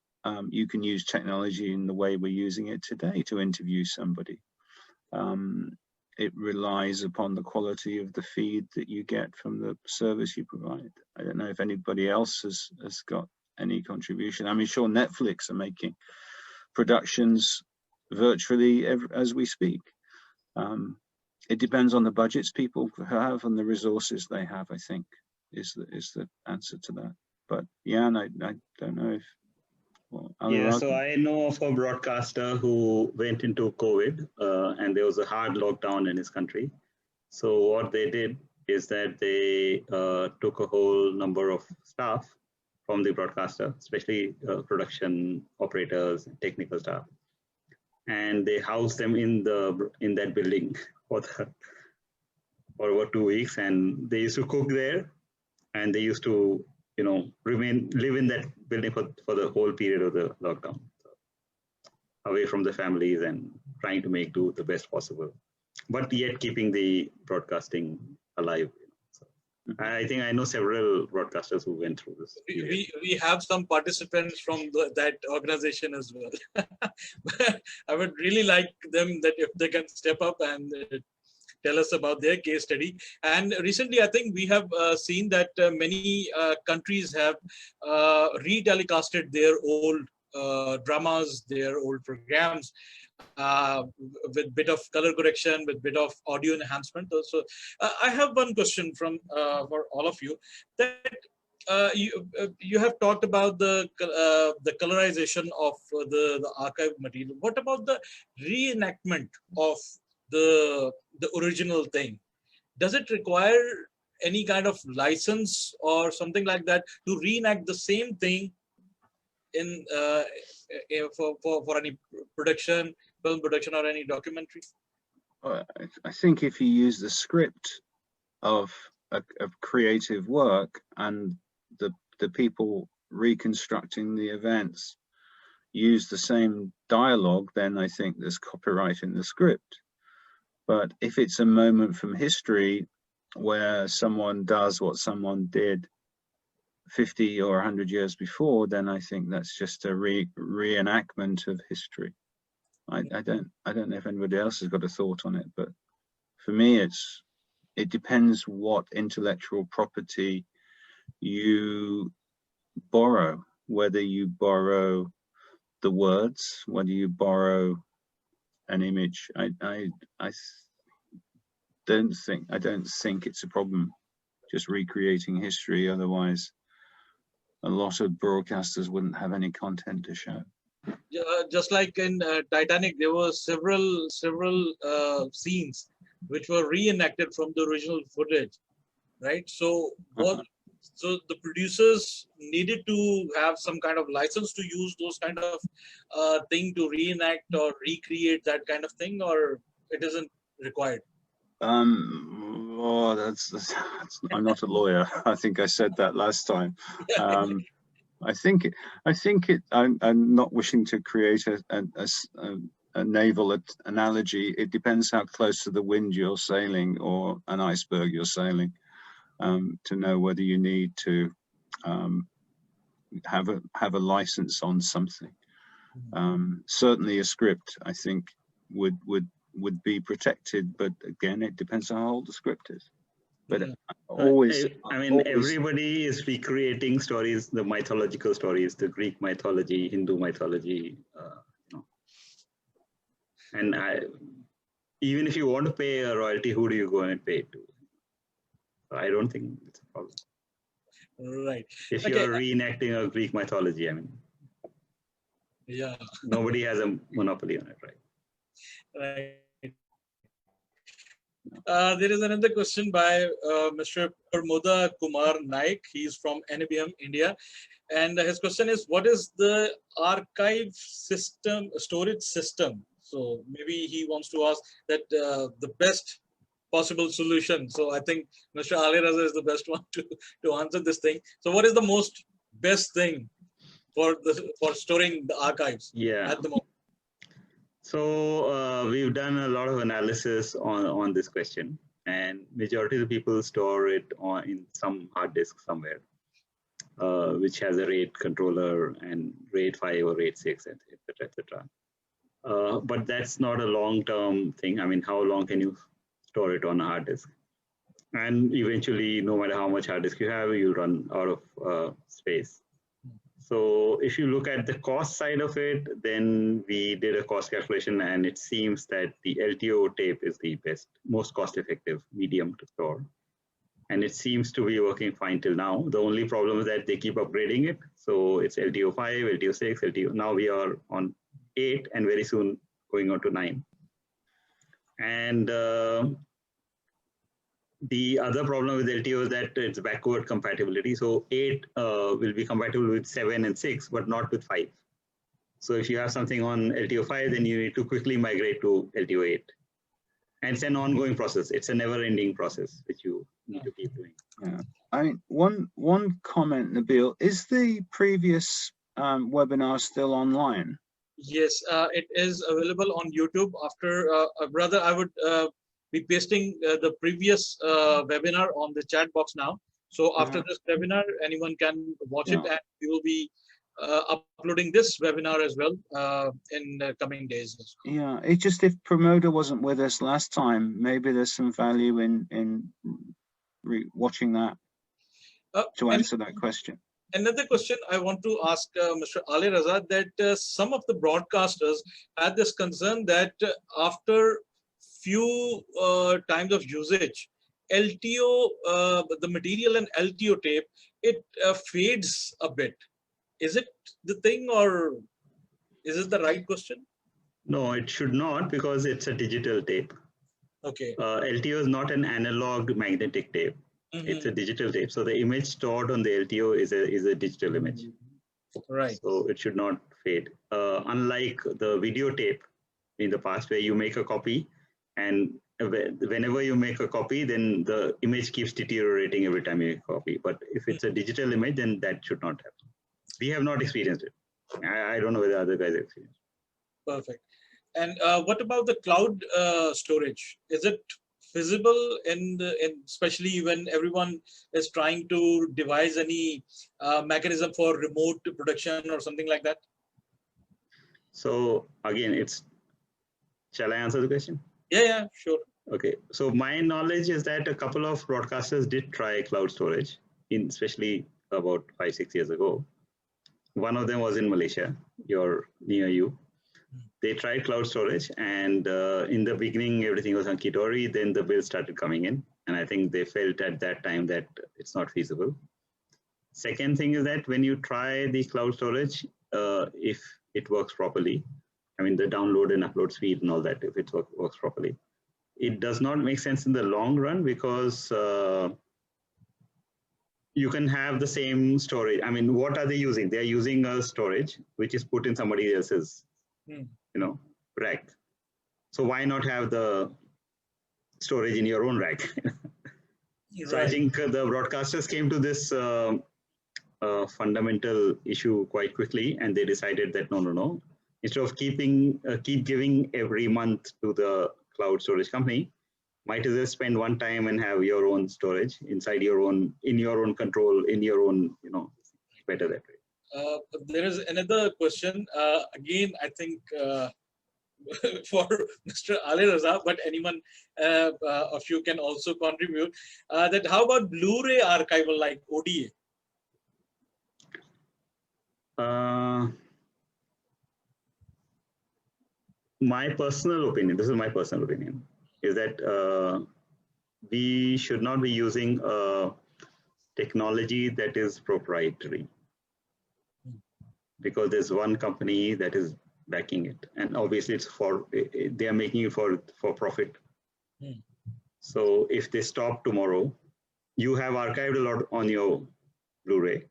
You can use technology in the way we're using it today to interview somebody. It relies upon the quality of the feed that you get from the service you provide. I don't know if anybody else has got any contribution. I mean, sure, Netflix are making productions virtually as we speak. It depends on the budgets people have and the resources they have, I think, is the answer to that. But Jan, I don't know if... Yeah, so I know of a broadcaster who went into COVID and there was a hard lockdown in his country. So what they did is that they took a whole number of staff from the broadcaster, especially production operators, technical staff, and they housed them in that building for over 2 weeks, and they used to cook there, and they used to live in that building for the whole period of the lockdown, away from the families and trying to make do the best possible, but yet keeping the broadcasting alive. So I think I know several broadcasters who went through this. We have some participants from that organization as well. But I would really like them that if they can step up and tell us about their case study. And recently, I think we have seen that many countries have re-telecasted their old dramas, their old programs with bit of color correction, with bit of audio enhancement. So I have one question from for all of you, that you have talked about the colorization of the archive material. What about the reenactment of the original thing? Does it require any kind of license or something like that to reenact the same thing in for any production, film production, or any documentary? I think if you use the script of creative work and the people reconstructing the events use the same dialogue, then I think there's copyright in the script. But if it's a moment from history where someone does what someone did 50 or 100 years before, then I think that's just a reenactment of history. I don't know if anybody else has got a thought on it, but for me, it depends what intellectual property you borrow, whether you borrow the words, whether you borrow an image. I don't think it's a problem just recreating history. Otherwise, a lot of broadcasters wouldn't have any content to show. Just like in Titanic, there were several scenes which were reenacted from the original footage, right? So so the producers needed to have some kind of license to use those kind of thing to reenact or recreate that kind of thing, or it isn't required. Oh, that's I'm not a lawyer. I think I said that last time. I think I'm not wishing to create a naval analogy. It depends how close to the wind you're sailing or an iceberg you're sailing, to know whether you need to have a license on something. Certainly a script, I think, would be protected, but again, it depends on how old the script is. But everybody is recreating stories, the mythological stories, the Greek mythology, Hindu mythology, and even if you want to pay a royalty, who do you go and pay it to? I don't think it's a problem. Right. If you're reenacting a Greek mythology, yeah, nobody has a monopoly on it, right? Right. There is another question by Mr. Pramoda Kumar Naik. He's from NBM, India. And his question is, what is the archive system, storage system? So maybe he wants to ask that the best possible solution. So I think Mr. Ali Raza is the best one to answer this thing. So what is the most best thing for storing the archives at the moment? So we've done a lot of analysis on this question, and majority of the people store it in some hard disk somewhere, which has a RAID controller and RAID 5 or RAID 6, etc., etc. But that's not a long-term thing. I mean, how long can you store it on a hard disk? And eventually, no matter how much hard disk you have, you'll run out of space. So if you look at the cost side of it, then we did a cost calculation, and it seems that the LTO tape is the best, most cost-effective medium to store. And it seems to be working fine till now. The only problem is that they keep upgrading it. So it's LTO 5, LTO 6, LTO. Now we are on 8, and very soon going on to 9. And the other problem with LTO is that it's backward compatibility. So 8 will be compatible with 7 and 6, but not with 5. So if you have something on LTO 5, then you need to quickly migrate to LTO 8. And it's an ongoing process. It's a never-ending process which you need to keep doing. Yeah. I mean, one comment, Nabil, is the previous webinar still online? Yes, it is available on YouTube. After brother, I would be pasting the previous webinar on the chat box now. So after this webinar, anyone can watch it, and we will be uploading this webinar as well in the coming days. Yeah, it's just if Pramoda wasn't with us last time, maybe there's some value in watching that to answer that question. Another question I want to ask Mr. Ali Raza, that some of the broadcasters had this concern that after few times of usage, LTO, the material and LTO tape, it fades a bit. Is it the thing, or is it the right question? No, it should not, because it's a digital tape. Okay. LTO is not an analog magnetic tape. It's a digital tape. So the image stored on the LTO is a digital image. Right. So it should not fade. Unlike the video tape in the past, where you make a copy, and whenever you make a copy, then the image keeps deteriorating every time you make a copy. But if it's a digital image, then that should not happen. We have not experienced it. I don't know whether other guys have experienced it. Perfect. And what about the cloud storage? Is it feasible especially when everyone is trying to devise any mechanism for remote production or something like that? So again, shall I answer the question? Yeah, sure. Okay, so my knowledge is that a couple of broadcasters did try cloud storage, especially about 5-6 years ago. One of them was in Malaysia, near you. They tried cloud storage, and in the beginning, everything was hunky-dory. Then the bills started coming in, and I think they felt at that time that it's not feasible. Second thing is that when you try the cloud storage, if it works properly, I mean the download and upload speed and all that, if it works properly, it does not make sense in the long run, because you can have the same storage. I mean, what are they using? They're using a storage which is put in somebody else's, rack. So why not have the storage in your own rack? So I think the broadcasters came to this fundamental issue quite quickly, and they decided that no. Instead of keep giving every month to the cloud storage company, might as well spend one time and have your own storage inside your own, in your own control, in your own, better that way. There is another question. Again, I think for Mr. Ali Raza, but anyone of you can also contribute. That how about Blu-ray archival like ODA? My personal opinion, this is my personal opinion, is that we should not be using technology that is proprietary, because there's one company that is backing it, and obviously they are making it for profit. So if they stop tomorrow, you have archived a lot on your Blu-ray,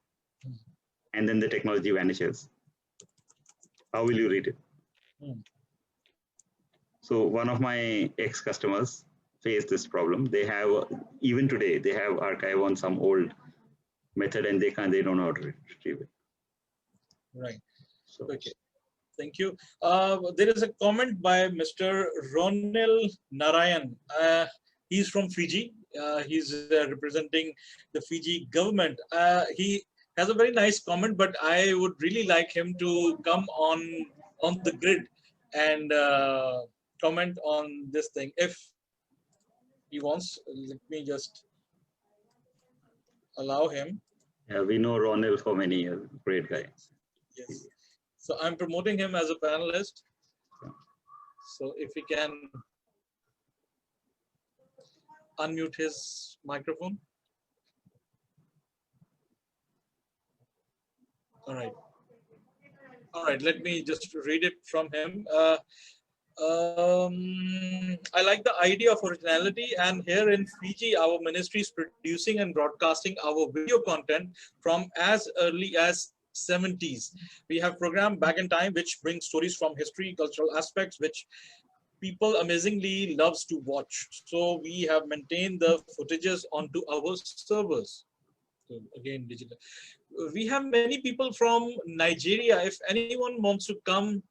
and then the technology vanishes. How will you read it? So one of my ex-customers faced this problem. They have, even today, they have archive on some old method, and they don't know how to retrieve it. Right. So, okay. Thank you. There is a comment by Mr. Ronel Narayan. He's from Fiji. He's representing the Fiji government. He has a very nice comment, but I would really like him to come on the grid and comment on this thing if he wants. Let me just allow him. Yeah, we know Ronel for many years. Great guy. Yes. So I'm promoting him as a panelist. So if he can unmute his microphone. All right. All right, let me just read it from him. I like the idea of originality, and here in Fiji, our ministry is producing and broadcasting our video content from as early as 70s. We have programmed Back in Time, which brings stories from history, cultural aspects, which people amazingly loves to watch. So we have maintained the footages onto our servers. So again, digital. We have many people from Nigeria. If anyone wants to come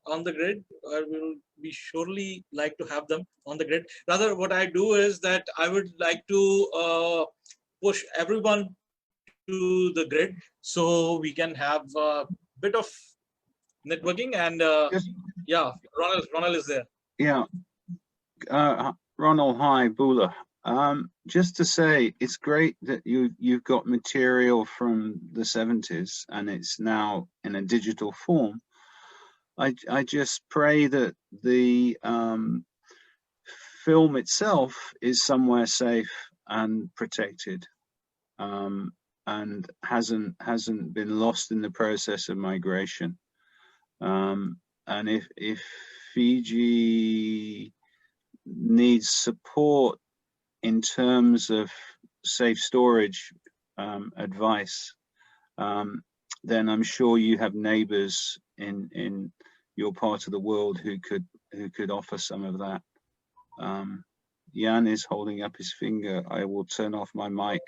on the grid, I will be surely like to have them on the grid. Rather, what I do is that I would like to push everyone to the grid so we can have a bit of networking. And yeah, Ronald is there. Yeah, Ronald, hi, Bula. Just to say, it's great that you've got material from the 70s and it's now in a digital form. I just pray that the film itself is somewhere safe and protected, and hasn't been lost in the process of migration. And if Fiji needs support in terms of safe storage advice, then I'm sure you have neighbors in your part of the world who could offer some of that. Jan is holding up his finger. I will turn off my mic.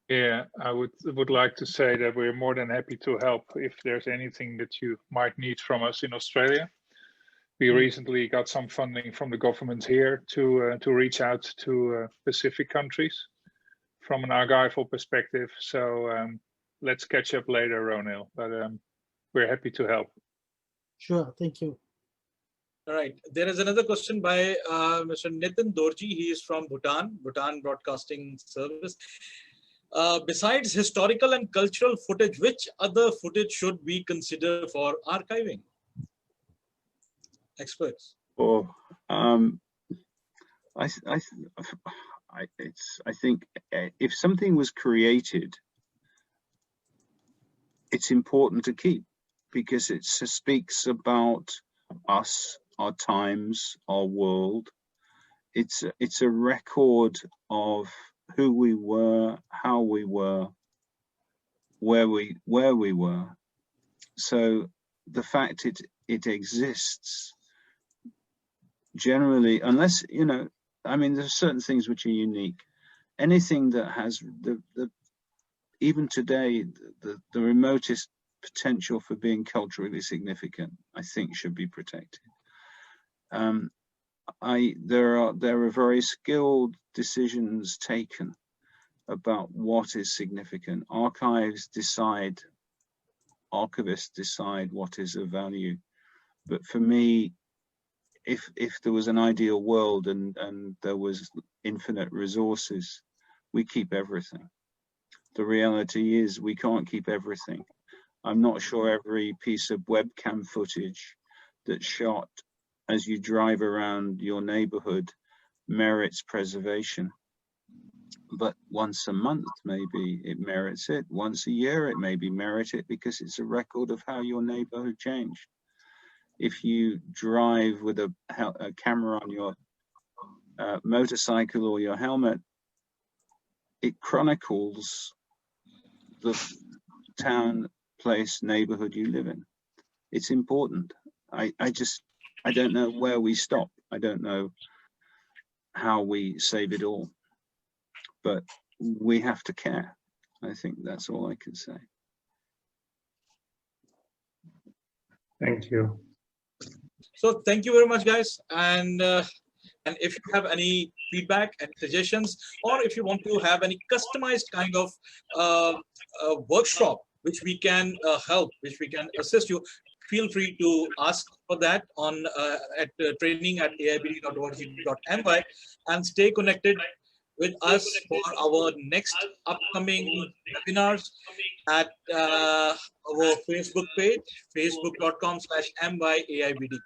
Yeah, I would like to say that we're more than happy to help if there's anything that you might need from us in Australia. We recently got some funding from the government here to reach out to Pacific countries from an archival perspective. So let's catch up later, Ronil, but we're happy to help. Sure, thank you. All right, there is another question by Mr. Nitin Dorji. He is from Bhutan Broadcasting Service. Besides historical and cultural footage, which other footage should we consider for archiving? Experts. Oh, I think if something was created, it's important to keep, because it speaks about us, our times, our world. It's a record of who we were, how we were, where we were. So the fact it exists, generally, unless, you know, I mean, there's certain things which are unique. Anything that has even today, the remotest potential for being culturally significant, I think should be protected. There are very skilled decisions taken about what is significant. Archivists decide what is of value. But for me, if there was an ideal world and there was infinite resources, we keep everything. The reality is we can't keep everything. I'm not sure every piece of webcam footage that's shot as you drive around your neighborhood merits preservation. But once a month, maybe it merits it. Once a year, it maybe merit it, because it's a record of how your neighborhood changed. If you drive with a camera on your motorcycle or your helmet, it chronicles the town, place, neighborhood you live in. It's important. I don't know where we stop. I don't know how we save it all, but we have to care. I think that's all I can say. Thank you. So thank you very much, guys. And if you have any feedback and suggestions, or if you want to have any customized kind of workshop, which we can help, which we can assist you, feel free to ask for that on at training@aibd.org.my, and stay connected with us for our next upcoming webinars at our Facebook page, facebook.com/MYAIBD.